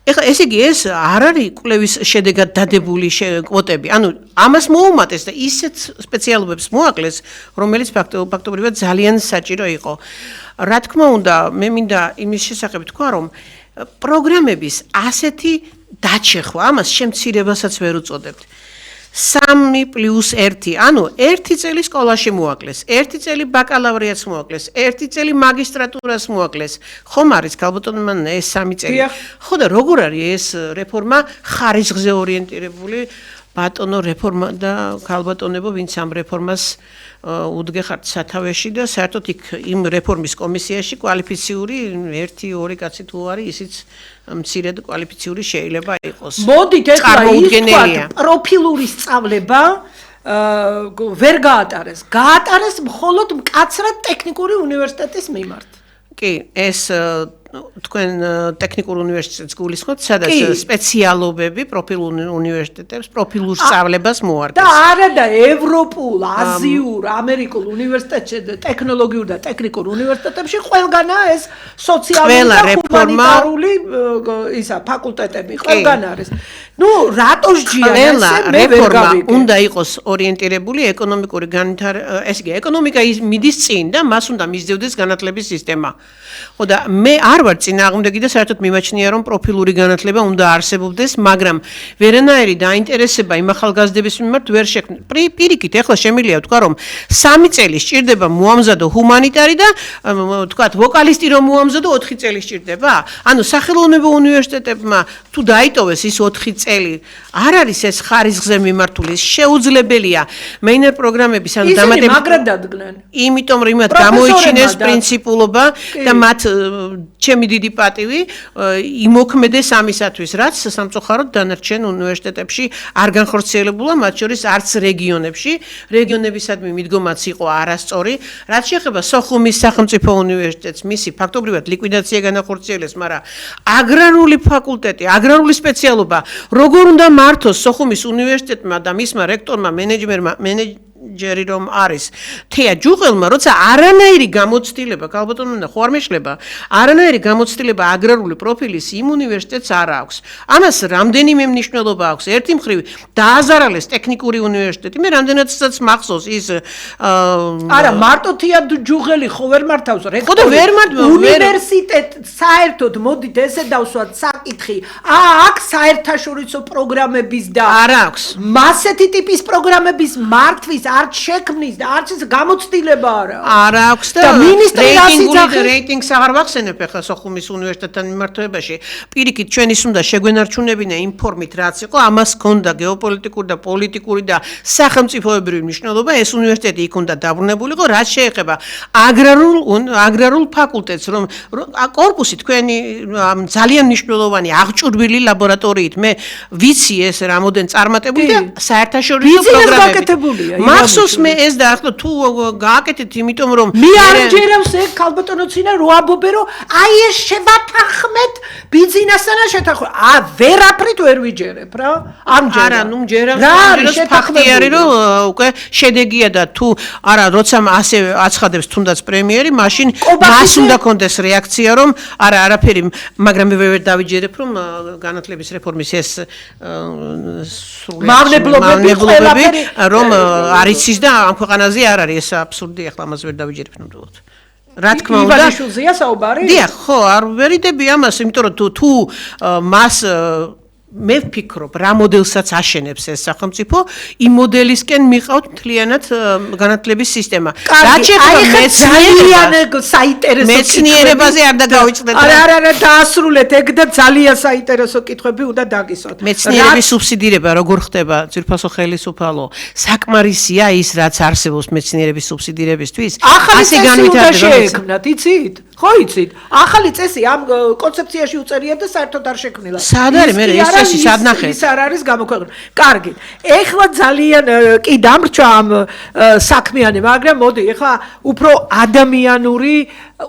ეხლა ესე იგი ეს არ არის კვლევის შედეგად დადებული კვოტები. ანუ ამას მოუმატეს და ისეთ სპეციალობებს მოაკლეს, რომელიც ფაქტობრივად ძალიან საჭირო იყო. რა თქმა უნდა, მე მინდა იმის შესახებ თქვა, რომ პროგრამების ასეთი დაჩეხვა, ამას შემცირებასაც ვერ უწოდებთ. 3+1, ანუ 1 წელი სკოლაში მოაკლეს, 1 წელი ბაკალავრიატს მოაკლეს, 1 წელი მაგისტრატურას მოაკლეს. ხომ არის ქალბატონმა ეს 3 წელი. ხო და როგორ არის ეს რეფორმა ხარისხზე ორიენტირებული ბატონო რეფორმა და ქალბატონებო, ვინც ამ რეფორმას უდგეხართ სათავეში და საერთოდ იქ იმ რეფორმის კომისიაში კვალიფიციური 1-2 კაცი თუ არის, ისიც მცირედ კვალიფიციური შეიძლება იყოს. მოდით ეხლა ის თქვა პროფილური სწავლება ვერ გაატარეს. გაატარეს მხოლოდ მკაცრად ტექნიკური უნივერსიტეტის მიმართ. კი, ეს თქვენ ტექნიკურ უნივერსიტეტს გულისხმობთ, სადაც სპეციალობები პროფილურ უნივერსიტეტებს, პროფილურ სწავლებას მოარგეს. და არა და ევროპულ, აზიურ, ამერიკულ უნივერსიტეტებში, ტექნოლოგიურ და ტექნიკურ უნივერსიტეტებში ყველგანაა ეს სოციალური და ჰუმანიტარული ფაკულტეტები, ყველგან არის. ნუ რატოს ჯიან ესე მე ვერ გავიგე. უნდა იყოს ორიენტირებული ეკონომიკური განვითარება, ესე იგი ეკონომიკა მიდის წინ და მას უნდა მისდევდეს განათლების სისტემა. ხო და მე არ ვარ წინააღმდეგი და საერთოდ მიმაჩნია რომ პროფილური განათლება უნდა არსებობდეს, მაგრამ ვერანაირი დაინტერესება იმ ახალგაზრდების მიმართ ვერ შექმნეს. პირიქით, ეხლა შემიძლია ვთქვა რომ 3 წელი სჭირდება მოამზადო ჰუმანიტარი და ვთქვათ ვოკალისტი რომ მოამზადო 4 წელი სჭირდება? ანუ სახელოვნებო უნივერსიტეტებმა თუ დაიტოვეს ის 4 წელი, არ არის ეს ხარისხზე მიმართული, შეუძლებელია მეინერ პროგრამების ანუ დამატებით მაგრად დადგნენ. იმიტომ რომ მათ გამოიჩინეს პრინციპულობა და მათ ჩემი დიდი პატივი იმოქმედეს ამისათვის, რაც სამწუხაროდ დანარჩენ უნივერსიტეტებში არ განხორციელებულა, მათ შორის არც რეგიონებში. რეგიონებისადმი მიდგომაც იყო არასწორი. რაც შეეხება სოხუმის სახელმწიფო უნივერსიტეტს, მისი ფაქტობრივად ლიკვიდაცია განახორციელეს, მაგრამ აგრარული ფაკულტეტი, აგრარული სპეციალობა, როგორ უნდა მართოს სოხუმის უნივერსიტეტმა და მისმა რექტორმა, მენეჯერი რომ არის თეა ჯუღელმა, როცა არანაირი გამოცდილება, ქალბატონმა ხო არ მეშლება, არანაირი გამოცდილება აგრარული პროფილის იმ უნივერსიტეტს არ აქვს. ამას რამდენიმე მნიშვნელობა აქვს. ერთი მხრივ დააზარალეს ტექნიკური უნივერსიტეტი, მე რამდენადაც მახსოვს ის არა, მარტო თეა ჯუღელი ხო ვერ მართავს რექტორი. უნივერსიტეტ საერთოდ მოდით ესე დავსვათ საკითხი. აქ საერთაშორისო პროგრამების და არა აქვს. მასეთი ტიპის პროგრამების მართვის არც შექმნის და არც გამოცდილება არა აქვს და მინისტრი რეიტინგს აღარ ვახსენებ ახლა სოხუმის უნივერსიტეტთან მიმართებაში. პირიქით, ჩვენის უნდა შეგვენარჩუნებინა იმ ფორმით, რაც იყო, ამას ჰქონდა გეოპოლიტიკური და პოლიტიკური და სახელმწიფოებრივი მნიშვნელობა. ეს უნივერსიტეტი იქ უნდა დაბრუნებულიყო, რაც შეეხება აგრარულ ფაკულტეტს, რომ კორპუსი თქვენი ძალიან მნიშვნელოვანი აღჭურვილი ლაბორატორიით, მე ვიცი ეს რამოდენ წარმატებული და საერთაშორისო პროგრამები. მახსოვს მე ეს და ახლა თუ გააკეთეთ, იმიტომ რომ მე არ ჯერავს ეგ ქალბატონო ცინა რო ამბობე რომ აი ეს შევათანხმეთ ბიზნესსა შეთანხმებით. ვერაფრით ვერ ვიჯერებ რა. ამჯერად. არა, ნუ ჯერავს ფაქტი არის რომ უკვე შედეგია და თუ არა, როცა ასე აცხადებს თუნდაც პრემიერი, მაშინ მას უნდა კონდეს რეაქცია რომ არა, არაფერი, მაგრამ მე ვერ დავიჯერებ რომ განათლების რეფორმის ეს მავნებლობები რომ არიცის და ამ ქვეყანაზე არ არის ეს აბსურდი, ახლა ამას ვერ დავიჯერებ ნამდვილად. რა თქმა უნდა, ივანიშვილზეა საუბარი? დიახ, ხო, არ ვერიდები ამას, იმიტომ რომ თუ მას მე ვფიქრობ, რა მოდელსაც აშენებს ეს სახელმწიფო, იმ მოდელისკენ მიყავთ მთლიანად განათლების სისტემა. რაც შეეხება მეცნიერებაზე არ დაგავიწყდეთ. არა, დაასრულეთ ეგ და ძალიან საინტერესო კითხვები უნდა დაგისვათ. მეცნიერების სუბსიდირება როგორ ხდება ძვირფასო ხელისუფალო? საკმარისია ის, რაც არსებობს მეცნიერების სუბსიდირებისთვის? ასე განვითარდება. იცით? ხო იცით? ახალი წესი ამ კონცეფციაში უწერია და საერთოდ არ შექმნილა. სად არის მე ეს წესი სად ნახე? ის არ არის გამოქვეყნებული. კარგი. ეხლა ძალიან კი დამრჩა ამ საქმიანი, მაგრამ მოდი, ეხლა უფრო ადამიანური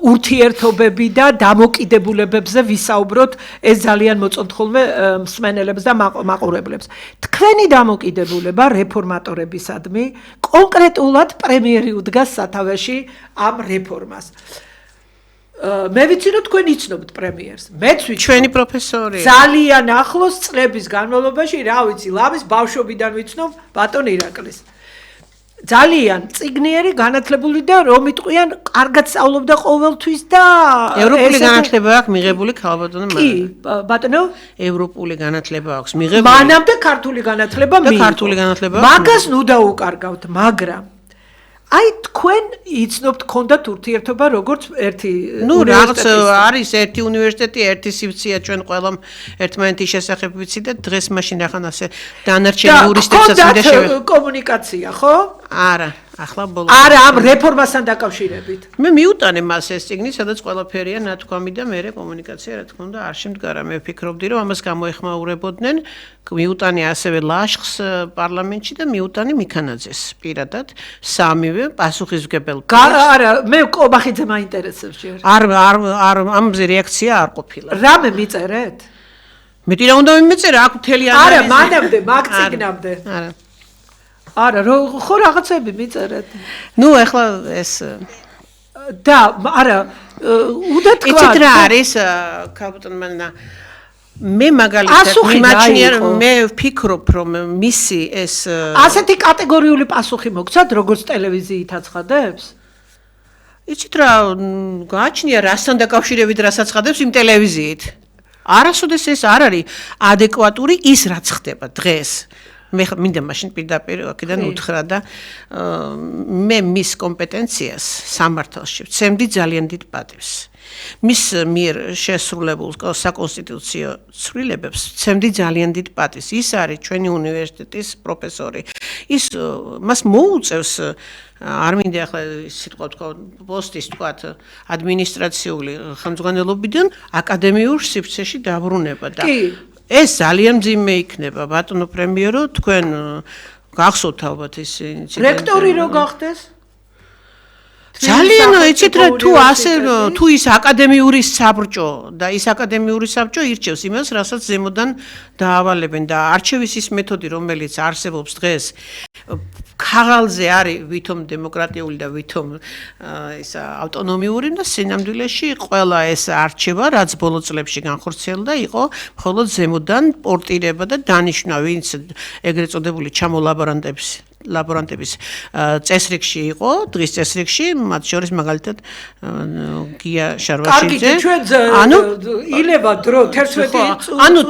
ურთიერთობები და დამოკიდებულებებზე ვისაუბროთ, ეს ძალიან მოწონთ ხოლმე მსმენელებს და მაყურებლებს. თქვენი დამოკიდებულება რეფორმატორებისადმი კონკრეტულად პრემიერი უდგას სათავეში ამ რეფორმას. მე ვიცი რომ თქვენ იცნობთ პრემიერს. მეც ვიცი. ჩვენი პროფესორი. ძალიან ახლოს წლების განმავლობაში, რა ვიცი, ლამის ბავშვობიდან ვიცნობ ბატონ ირაკლის. ძალიან წიგნიერი განათლებული და რომ იტყვიან კარგად სწავლობდა ყოველთვის და ევროპული განათლება აქვს მიღებული ქალბატონო კი ბატონო ევროპული განათლება აქვს მიღებული მანამდე ქართული განათლება და ქართული განათლება მაგას ნუ დაუკარგავთ მაგრამ აი თქვენ იცნობთ ქონდათ ურთიერთობა როგორც ერთი ნუ რაღაც არის ერთი უნივერსიტეტი ერთი სივრცეა ჩვენ ყველამ ერთმანეთის შესახებ ვიცი და დღეს მაშინ რახან ასე დანარჩენ იურისტებსაც მინდა შევეხო კომუნიკაცია ხო არა ახლა ბოლოს არა ამ რეფორმასთან დაკავშირებით მე მიუტანე მას ეს წიგნი სადაც ყველაფერია ნათქვამი და მე კომუნიკაცია რა თქმა უნდა არ შემდგარა მე ვფიქრობდი რომ ამას გამოეხმაურებოდნენ მიუტანე ასევე ლაშხს პარლამენტში და მიუტანე მიქანაძეს პირადად სამივე პასუხისმგებელ არა მე კობახიძე მაინტერესებს ჯერ არ ამზე რეაქცია არ ყოფილა რამე მიწერეთ მეტი რა უნდა მიმეწერა აქ მთელი ანალიზი არა მანამდე მაგ წიგნამდე არა არა ხო რაღაცები მიწერეთ ნუ ახლა ეს და არა უნდა თქვა იცით რა არის ქალბატონმა მე მაგალითად მიმაჩნია მე ვფიქრობ რომ მისი ეს ასეთი კატეგორიული პასუხი მოგცათ როგორც ტელევიზიით აცხადებს იცით რა გააჩნია რასთან დაკავშირებით რასაც ხადებს იმ ტელევიზიით არასოდეს ეს არ არის ადეკვატური ის რაც ხდება დღეს მე მინდა მაშინ პირდაპირ აქედან უთხრა და მე მის კომპეტენციას სამართალში ვცემდი ძალიან დიდ პატივს მის მიერ შესრულებულ საკონსტიტუციო ცვლილებებს ვცემდი ძალიან დიდ პატივს ის არის ჩვენი უნივერსიტეტის პროფესორი ის მას მოუწევს არ მინდა ახლა სიტყვა თქვა პოსტის თქვა ადმინისტრაციული ხელმძღვანელობიდან აკადემიურ სივრცეში დაბრუნება და ეს ძალიან მძიმე იქნება ბატონო პრემიერო თქვენ გახსოვთ ალბათ ის ინციდენტი რექტორი რო გახდეს ძალიან იცით რა თუ ასე თუ ის აკადემიური საბჭო და ის აკადემიური საბჭო ირჩევს იმას რასაც ზემოდან დაავალებენ და არჩევის ის მეთოდი რომელიც არსებობს დღეს ქაღალზე არის ვითომ დემოკრატიული და ვითომ ეს ავტონომიური და სინამდვილეში ყველა ეს არჩევა რაც ბოლო წლებში განხორციელდა იყო მხოლოდ ზემოდან პორტირება და დანიშვნა ვინც ეგრეთ წოდებული ლაბორანტების წესრიგში იყო დღის წესრიგში მათ შორის მაგალითად გია შარვაშიძე ანუ ილება დრო 11 ანუ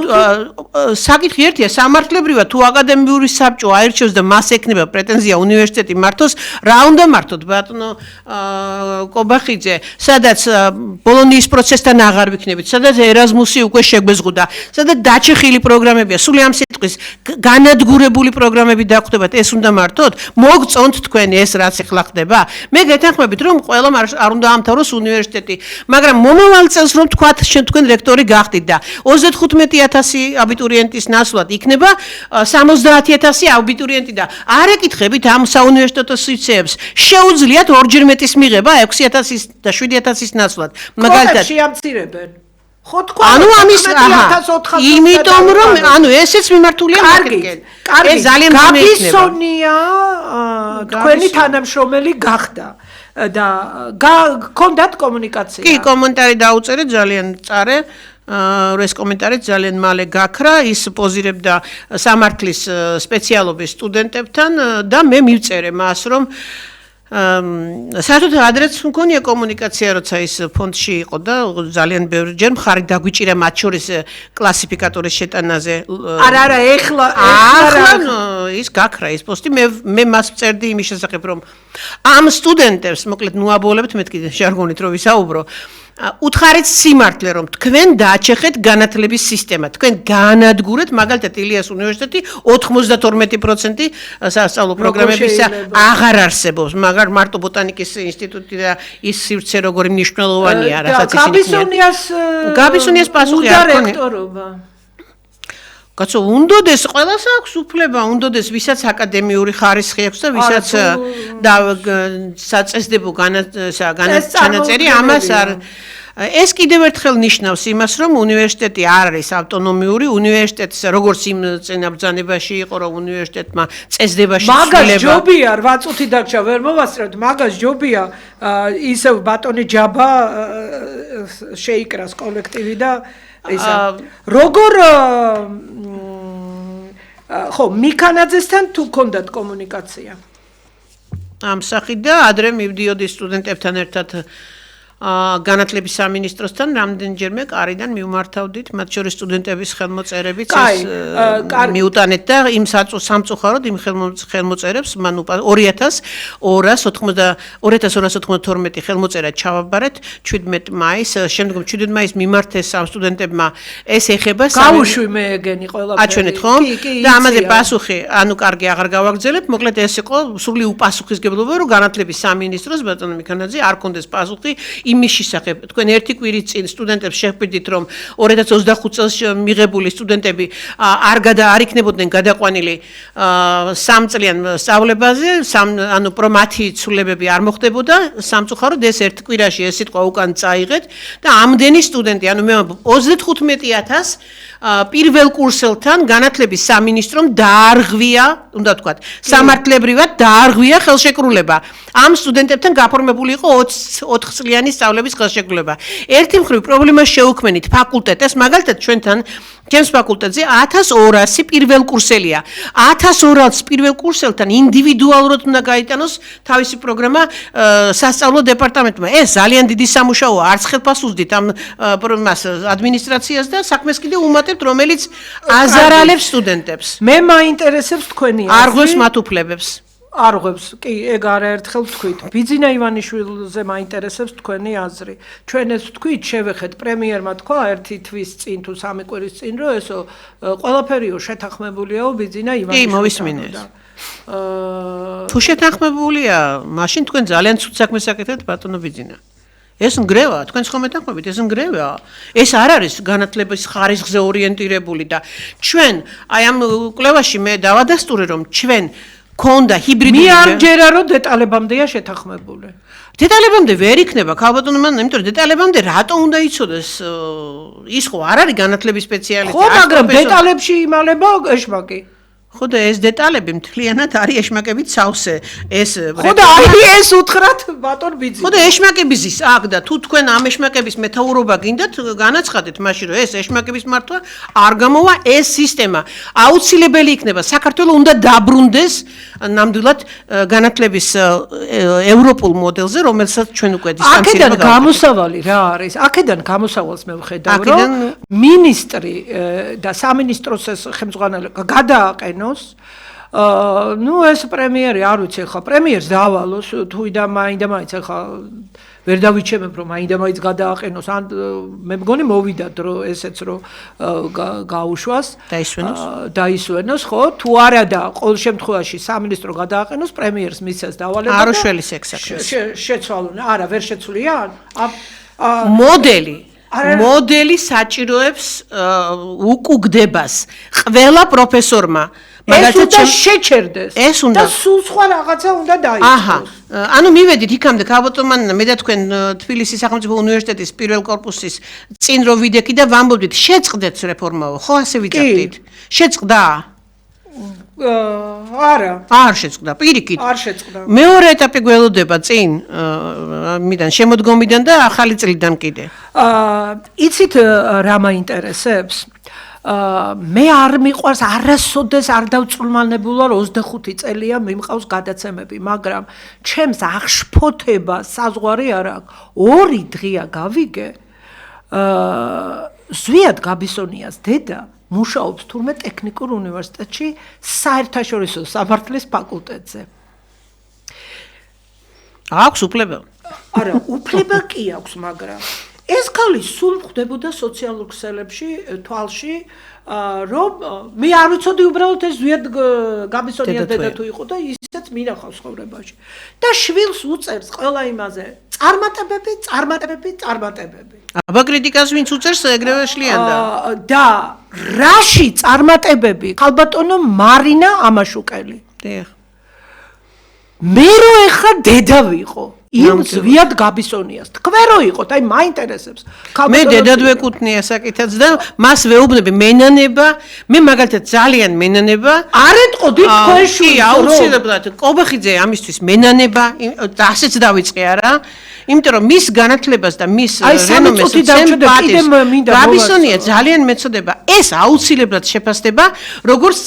საკითხი ერთია სამართლებრივად თუ აკადემიური საბჭო აირჩევს და მას ექნება პრეტენზია უნივერსიტეტი მართოს რა უნდა მართოთ ბატონო კობახიძე სადაც ბოლონიის პროცესთან აღარ ვიქნებით სადაც ერაზმუსი უკვე შეგვეზღუდა სადაც დაჩეხილი პროგრამებია სული ამ სიტყვის განადგურებული პროგრამები დაგვხვდებათ ეს უნდა მართოთ მოგწონთ თქვენ ეს რაც ახლა ხდება მე გეთანხმებით რომ ყველამ არ უნდა ამთავროს უნივერსიტეტი მაგრამ მომავალ წელს რომ თქვათ თქვენ რექტორი გახდით და 35000 აბიტურიენტის ნაცვლად იქნება 70000 აბიტურიენტი და არ ეკითხებით ამ საუნივერსიტეტო სივრცეებს შეუძლიათ ორჯერ მეტის მიღება 6000 და 7000-ის ნაცვლად მაგალითად შეამცირებენ ხო თქვა ანუ ამის იმიტომ რომ ანუ ესეც მიმართულია კარგი ეს ძალიან გაბისონია თქვენი თანამშრომელი გახდა და გქონდათ კომუნიკაცია კი კომენტარი დაუწერე ძალიან წარე ეს კომენტარი ძალიან მალე გაქრა ის პოზირებდა სამართლის სპეციალობის სტუდენტებთან და მე მივწერე მას რომ საერთოდ ადრეც მქონია კომუნიკაცია როცა ის ფონდში იყო და ძალიან ბევრჯერ მხარი დაგვიჭირა მათ შორის კლასიფიკატორის შეტანაზე არა ეხლა ის გაქრა ის პოსტი მე მას წერდი იმის შესახებ რომ ამ სტუდენტებს მოკლედ ნუაბოლებთ მეთქი ჟარგონით რომ ვისაუბრო უთხარით სიმართლე რომ თქვენ დააჩეხეთ განათლების სისტემა თქვენ გაანადგურეთ მაგალითად ილიას უნივერსიტეტი 92% სასწავლო პროგრამებისა აღარ არსებობს მაგრამ მარტო ბოტანიკის ინსტიტუტი და ის სივრცე როგორი მნიშვნელოვანია რასაც ისინი გაბისონიას პასუხი არ ქონია კაცო უნდოდეს ყველას აქვს უფლება უნდოდეს ვისაც აკადემიური ხარისხი აქვს და ვისაც და საწესდებო განაჩენაწერი ამას არ ეს კიდევ ერთხელ ნიშნავს იმას რომ უნივერსიტეტი არ არის ავტონომიური უნივერსიტეტს როგორც იმ წინაბრძანებაში იყო რომ უნივერსიტეტმა წესდებაში მაგას ჯობია 8 წუთი დარჩა ვერ მოვასწრებთ მაგას ჯობია ისევ ბატონი ჯაბა შეიკრას კოლექტივი და ისა როგორ ხო მიქანაძესთან თუ გქონდათ კომუნიკაცია ამ სახით და ადრე მივდიოდი სტუდენტებთან ერთად განათლების სამინისტროსთან რამდენჯერმე კარიდან მივმართავდით, მათ შორის სტუდენტების ხელმოწერებიც მიუტანეთ და იმ სამწუხაროდ იმ ხელმოწერებს მან 2292 ხელმოწერა ჩავაბარეთ 17 მაისს, შემდგომ 17 მაისს მიმართეს ამ სტუდენტებმა ეს ეხება გავუშვი მე ეგენი ყველაფერი. აჩვენეთ ხო? და ამაზე პასუხი, ანუ კარგი აღარ გავაგრძელებ, მოკლედ ეს იყო სრული უპასუხისგებლობა, რომ განათლების სამინისტროს ბატონო მიქანაძე არ კონდეს პასუხი იმის შესახებ, თქვენ ერთი კვირის წინ სტუდენტებს შეხვდით, რომ 2025 წელს მიღებული სტუდენტები არ იქნებოდნენ გადაყვანილი 3 წლიან სწავლებაზე, ანუ მათი ცვლილებები არ მოხდებოდა, სამწუხაროდ ეს ერთ კვირაში ეს სიტყვა უკან წაიღეთ და ამდენი სტუდენტი, ანუ მე 35,000 პირველ კურსელთან განათლების სამინისტრომ დაარღვია, უნდა ვთქვათ, სამართლებრივად დაარღვია ხელშეკრულება. ამ სტუდენტებთან გაფორმებული იყო 4 წლიანი სწავლების ხელშეკრულება. ერთი მხრივ პრობლემას შეუქმნით ფაკულტეტებს, მაგალითად ჩვენთან ჩემს ფაკულტეტზე 1200 პირველ კურსელია. 1200 პირველ კურსელთან ინდივიდუალურად უნდა გაიტანოს თავისი პროგრამა სასწავლო დეპარტამენტმა. ეს ძალიან დიდი სამუშაოა, არც ხელფას უსდით ამ ადმინისტრაციას და საქმეს კიდევ უმატებთ, რომელიც აზარალებს სტუდენტებს. მე მაინტერესებს თქვენი არღვევს მათ უფლებებს. არღვევს, კი, ეგ არაერთხელ ვთქვით. ბიძინა ივანიშვილზე მაინტერესებს თქვენი აზრი. ჩვენ ეს ვთქვით, შევეხეთ პრემიერმა თქვა ერთი თვის წინ თუ 3 კვირის წინ, რომ ესო ყველაფერიო შეთანხმებულია ბიძინა ივანიშვილთან. კი, მოვისმინეთ. თუ შეთანხმებულია, მაშინ თქვენ ძალიან ცუდ საქმეს აკეთებთ ბატონო ბიძინა. ეს ნგრევა, თქვენ ხომ მეთანხმებით, ეს ნგრევა. ეს არ არის განათლების ხარისხზე ორიენტირებული და ჩვენ აი ამ კვლევაში მე დავადასტურე, რომ ჩვენ ქონდა ჰიბრიდული მე არ მჯერა რომ დეტალებამდეა შეთანხმებული. დეტალებამდე ვერ იქნება, ქალბატონო მან, იმიტომ რომ დეტალებამდე რატო უნდა იცოდეს ის ხო არ არის განათლების სპეციალისტი. ხო, მაგრამ დეტალებში იმალება ეშმაკი. ხო და ეს დეტალები მთლიანად არის ეშმაკებით სავსე. ეს ხო და აი ეს უთხრათ ბატონ ბიძი. ხო და ეშმაკების ის აქ და თუ თქვენ ამ ეშმაკების მეთაურობა გინდათ, განაცხადეთ მაშინ რომ ეს ეშმაკების მართვა არ გამოვა ეს სისტემა. აუცილებელი იქნება საქართველოს უნდა დაბრუნდეს ნამდვილად განათლების ევროპულ მოდელზე, რომელსაც ჩვენ უკვე აქედან გამოსავალი რა არის? აქედან გამოსავალს მე ვხედავ, რომ მინისტრი და სამინისტროს ხელმძღვანელი გადააყენოს ну ეს პრემიერი არ ვიცი ხა პრემიერს დაავალოს თუ და მაინდა-მაინც ხა ვერ დავიჩემებ რომ მაინდა-მაინც გადააყენოს ან მე მგონი მოვიდათ რომ ესეც რომ გაუშვას დაისვენოს ხო თუ არა და ყოველ შემთხვევაში სამინისტრო გადააყენოს პრემიერს მისცეს დავალება არ უშველის ეგ საქმეს შეცვალონ არა ვერ შეცვლიან მოდელი საჭიროებს უკუგდებას ყველა პროფესორმა მაგალითად შეჩერდეს და სულ სხვა რაღაცა უნდა დაიწყოს. ანუ მივედით იქამდე ქალბატონო მე და თქვენ თბილისის სახელმწიფო უნივერსიტეტის პირველ კორპუსის წინ რო ვიდექი და ვამბობდით შეწყდეთ რეფორმაო, ხო ასე ვიწევდით? შეწყდა? არა. არ შეწყდა, პირიქით. არ შეწყდა. მეორე ეტაპი გველოდება წინ მიდან შემოდგომიდან და ახალი წლიდან კიდე. იცით რა მაინტერესებს? მე არ მიყვარს არასოდეს არ დავწულმანებულა 25 წელია მიმყავს გადაცემები, მაგრამ ჩემს აღშფოთება საზღვარი არ აქვს. 2 დღეა გავიგე ზვიად გაბისონიას დედა მუშაობს თურმე ტექნიკურ უნივერსიტეტში საერთაშორისო სამართლის ფაკულტეტზე. აქვს უფლება? არა, უფლება კი აქვს, მაგრამ ეს ქალი სულ ხდებოდა სოციალურ ქსელებში, თვალში, რომ მე არ ვიცოდი უბრალოდ ეს ზვიად გაბისონიას დედა თუ იყო და ისეც მინახავს ცხოვრებაში. და შვილს უწერს ყველა იმაზე, წარმატებები. აბა კრიტიკას ვინც უწერს ეგრევე შლიანდა. და რაში წარმატებები? ქალბატონო მარინა ამაშუკელი. დიახ. მე რო ეხა დედა ვიყო, იმ ზვიად გაბისონიას. თქვენ რო იყოთ, აი მაინტერესებს. მე დედად ვეკუთვნია საკითხიც და მას ვეუბნები მენანება, მე მაგალითად ძალიან მენანება. არ ეტყოდი თქვენ შვილს, აუცილებლად კობახიძე ამისთვის მენანება და ასეც დავიწყე არა. იმიტომ რომ მის განათლებას და მის რენომეს ცემპატის გაბისონია ძალიან მეწოდება. ეს აუცილებლად შეფასდება როგორც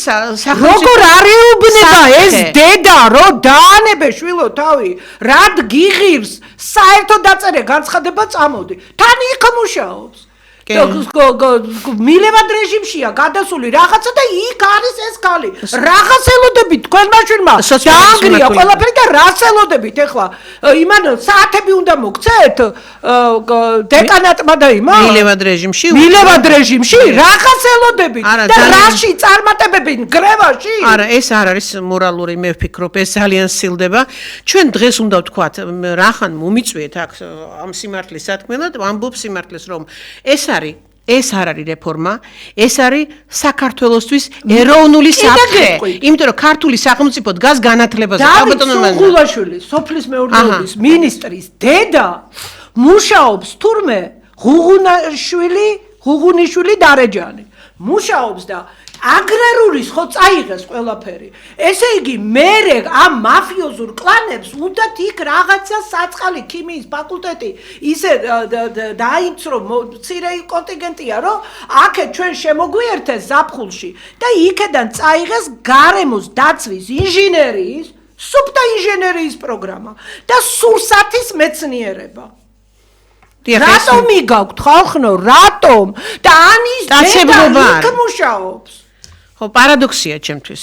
როგორ არეუბნება ეს დედა რო დაანებე შვილო თავი რად გიღირს საერთო დაწერე განცხადება წამოდი თან იქ მუშაობს მილევად რეჟიმშია გადასული რაღაცა და იქ არის ეს კალი რაღაც ელოდებით თქვენმა შვილმა დაანგრია ყველაფერი და რას ელოდებით ეხლა იმან საათები უნდა მოგცეთ დეკანატმა და იმან მილევად რეჟიმში რაღაც ელოდებით და რაში წარმატებები გრევაში არა ეს არ არის მორალური მე ვფიქრობ ეს ძალიან სილდება ჩვენ დღეს უნდა ვთქვათ რახან მომიწვიეთ აქ ამ სიმართლის სათქმელად ვამბობ სიმართლეს რომ ეს არ არის რეფორმა, ეს არის საქართველოსთვის ეროვნული საფრთხე. იმიტომ რომ ქართული სახელმწიფო დგას განათლებაზე. დავით სუხულაშვილი, სოფლის მეურნეობის მინისტრის დედა მუშაობს თურმე ღუღუნიშვილი დარეჯანი. მუშაობს და აგრარურის ხო წაიღეს ყველაფერი. ესე იგი მე ამ მაფიოზურ კლანებს უნდათ იქ რაღაცა საწყალი ქიმიის ფაკულტეტი ისე დაიცრო მცირე კონტინგენტია რომ აქეთ ჩვენ შემოგვიერთეს ზაფხულში და იქედან წაიღეს გარემოს დაცვის ინჟინერიის სუფთა ინჟინერიის პროგრამა და სურსათის მეცნიერება. რატომ იგაქვთ ხალხნო რატომ და ანის დედა იქ მუშაობს ხო პარადოქსია ჩემთვის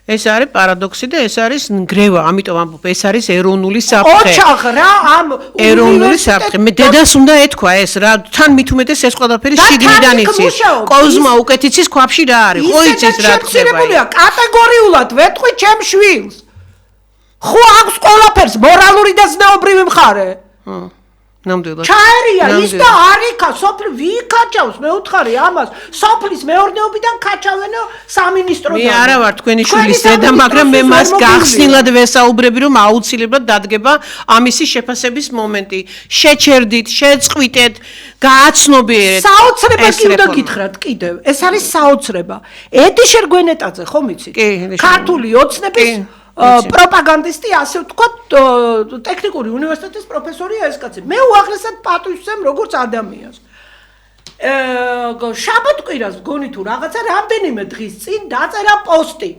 ეს არის პარადოქსი და ეს არის ნგრევა ამიტომ ამბობ ეს არის ეროვნული საფრთხე ოჩახ რა ამ ეროვნული საფრთხე მე დედას უნდა ეთქვა ეს რა თან მით უმეტეს ეს ყველაფერი შიგნიდან იცის კოზმა უკეთიცის ქვაბში რა არის ხო იცის რა ხდება კატეგორიულად ვეთქვი ჩემ შვილს ხო აქვს ყველაფერს მორალური და ზნეობრივი მხარე ნამდვილად ჩაერია ის და არიქა სოფლი ვიკაჭავს მე უთხარი ამას სოფლის მეურნეობიდან კაჭავენო სამინისტროდან მე არა ვარ თქვენი შვილის დედა მაგრამ მე მას გახსნილად ვესაუბრები რომ აუცილებლად დადგება ამისი შეფასების მომენტი შეჩერდით შეწყვიტეთ გააცნობიერეთ საოცრება კი უნდა გითხრათ კიდევ ეს არის საოცრება ედიშერ გვენეტაძე ხომ იცით ქართული ოცნების პროპაგანდისტი ასე ვთქვათ ტექნიკური უნივერსიტეტის პროფესორია ეს კაცი მე უაღრესად პატივისცემ როგორც ადამიანს შაბათკვირას მგონი თუ რაღაცა რამდენიმე დღის წინ დაწერა პოსტი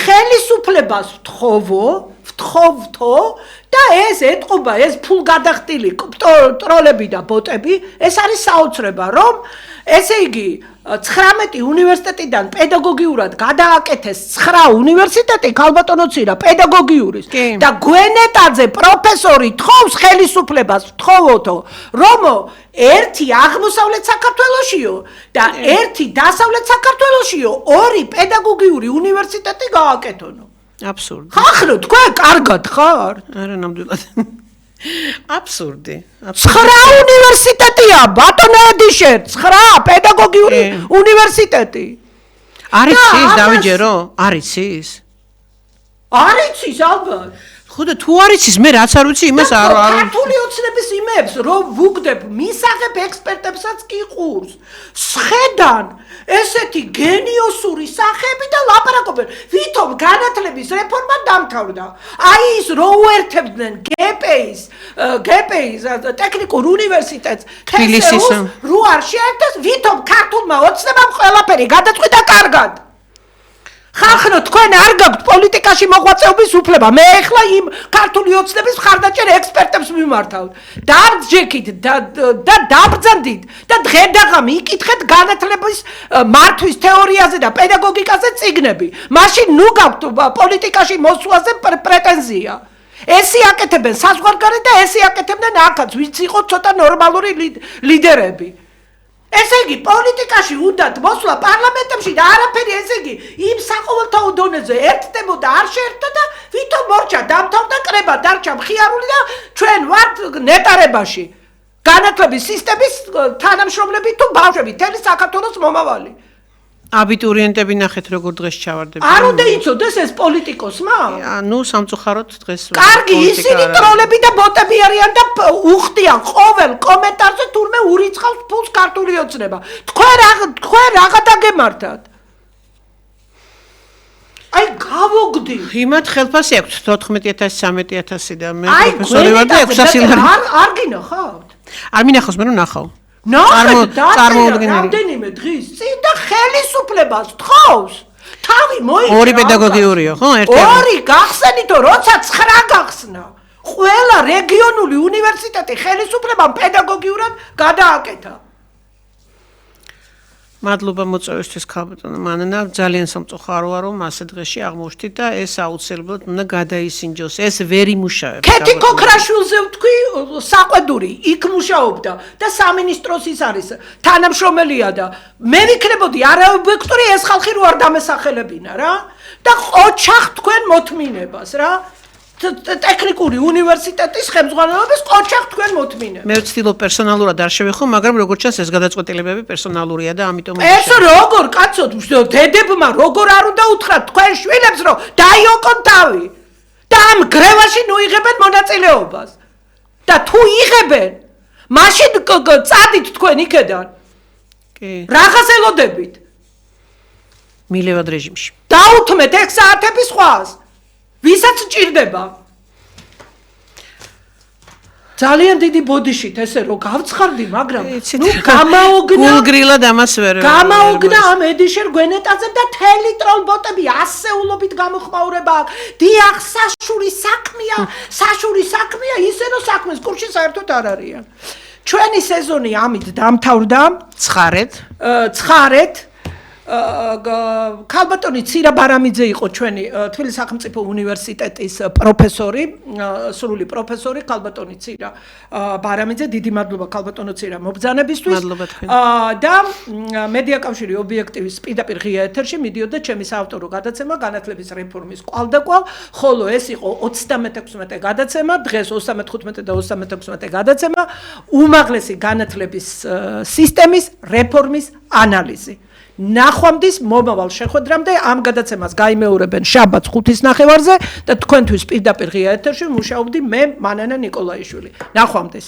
ხელისუფლებას ვთხოვთო და ეს ეტყობა ეს ფულგადახტილი ტროლები და ბოტები ეს არის საოცრება რომ ესე იგი 19 უნივერსიტეტიდან პედაგოგიურად გადააკეთეს 9 უნივერსიტეტი ქალბატონოცირა პედაგოგიურის და გვენეტაძე პროფესორი თხოვს ხელისუფლებას ვთხოვოთო რომ ერთი აღმოსავლეთ საქართველოშიო და ერთი დასავლეთ საქართველოშიო ორი პედაგოგიური უნივერსიტეტი გააკეთონო აბსურდი ხახრო თქვენ კარგად ხარ არა ნამდვილად აბსურდი 9 უნივერსიტეტია ბატონო ედიშერ 9 პედაგოგიური უნივერსიტეტი არის ის დავიჯერო არის ალბათ ხო და თუ არის ის მე რაც არ ვიცი იმას არ ქართული ოცნების იმებს რომ ვუგდებ მისაღებ ექსპერტებსაც კი ყურს სხედან ესეთი გენიოსური სახები და ლაპარაკობენ ვითომ განათლების რეფორმა დამთავრდა აი ის რო უერთებდნენ გპის ტექნიკურ უნივერსიტეტს თბილისის რო არ შეერთეს ვითომ ქართულმა ოცნებამ ყველაფერი გადაწყვიტა კარგად ხახნო თქვენ არ გაქვთ პოლიტიკაში მოღვაწეობის უფლება მე ახლა იმ ქართული ოცნების მხარდაჭერ ექსპერტებს მიმართავ დაბჯექით და დაბრძანდით და დღედაღამ იკითხეთ განათლების მართვის თეორიაზე და პედაგოგიკაზე წიგნები მაშინ ნუ გაქვთ პოლიტიკაში მოსვლაზე პრეტენზია ესე აკეთებენ საზღვარგარეთ და ესე აკეთებდნენ აქაც ვინც იყო ცოტა ნორმალური ლიდერები ესე იგი პოლიტიკაში უნდათ მოსვლა პარლამენტებში და არაფერი ესე იგი იმ საყოველთაო დონეზე ერთდებოდა არ შეერთდა და ვითომ მორჩა დამთავრდა კრება დარჩა მხიარული და ჩვენ ვართ ნეტარებაში განათლების სისტემის თანამშრომლები თუ ბავშვები თელი საქართველოს მომავალი აბიტურიენტები ნახეთ როგორ დღეს ჩავარდები. არ უნდა იცოდეს ეს პოლიტიკოსმა? ნუ სამწუხაროდ დღეს კარგი, ისინი ტროლები და ბოტები არიან და უხდიან ყოველ კომენტარზე თურმე ურიცხავს ფულს ქართული ოცნება. თქვენ რაღა დაგემართათ? აი გავოგდი. იმათ ხელფასი აქვს 14000-13000 და მე პროფესორი ვარ და 600 ლარი. არ გინახავთ? არ მინახავს მე რომ ნახავ. წარმოუდგენელი. რამდენიმე დღის წინ და ხელისუფლებას თხოვს. თავი მოიჭრა. ორი პედაგოგიურია, ხო? ორი გახსენითო, როცა 9 გახსნა. ყველა რეგიონული უნივერსიტეტი ხელისუფლებამ პედაგოგიურად გადააკეთა. მადლობა მოწვევისთვის ქალბატონო მანანა, ძალიან სამწუხაროა რომ ასე დღეში აღმოჩნდით და ეს აუცილებლად უნდა გადაისინჯოს. ეს ვერ იმუშავებს. ქეთი ქოქრაშვილზე ვთქვი, საყვედური, იქ მუშაობდა და სამინისტროს ის არის თანამშრომელია და მე ვიქნებოდი არაობიექტური ეს ხალხი რო არ დამესახელებინა რა და ყოჩახ თქვენ მოთმინებას რა. ტექნიკური უნივერსიტეტის ხელმძღვანელობის ყოჩახ თქვენ მოთმინებას. მე ვცდილობ პერსონალურად არ შევეხო, მაგრამ როგორც ჩანს ეს გადაწყვეტილებები პერსონალურია და ამიტომ ეს როგორ კაცო დედებმა როგორ არ უნდა უთხრათ თქვენ შვილებს რომ დაიოკონ თავი და ამ გრევაში ნუიღებენ მონაწილეობას და თუ იღებენ მაშინ წადით თქვენ იქედან კი რაღაც ელოდებით მილევად რეჟიმში დაუთმეთ 6 საათების ხვას ვისაც ჭირდება ძალიან დიდი ბოდიშით ესე რომ გავცხარდი, მაგრამ ნუ გამაოგნა გულგრილად ამას ვერ გამაოგნა ამ ედიშერ გვენეტაძე და თელი ტროლბოტები ასეულობით გამოხმაურება აქვს. დიახ, საშური საქმეა, ისე რომ საქმეს კურსში საერთოდ არ არიან. ჩვენი სეზონი ამით დამთავრდა. ცხარეთ. ქალბატონი ცირა ბარამიძე იყო ჩვენი თბილისის სახელმწიფო უნივერსიტეტის პროფესორი, სრული პროფესორი ქალბატონი ცირა ბარამიძე, დიდი მადლობა ქალბატონო ცირა მობრძანებისთვის. და მედია კავშირი ობიექტივის პირდაპირ ღია ეთერში მიდიოდა ჩემი საავტორო გადაცემა განათლების რეფორმის კვალდაკვალ, ხოლო ეს იყო 36 გადაცემა, დღეს 35 და 36 გადაცემა, უმაღლესი განათლების სისტემის რეფორმის ანალიზი. ნახვამდის მომავალ შეხვედრამდე ამ გადაცემას გაიმეორებენ შაბათს 5:30-ზე და თქვენთვის პირდაპირ ღია ეთერში მუშაობდი მე მანანა ნიკოლაიშვილი. ნახვამდის.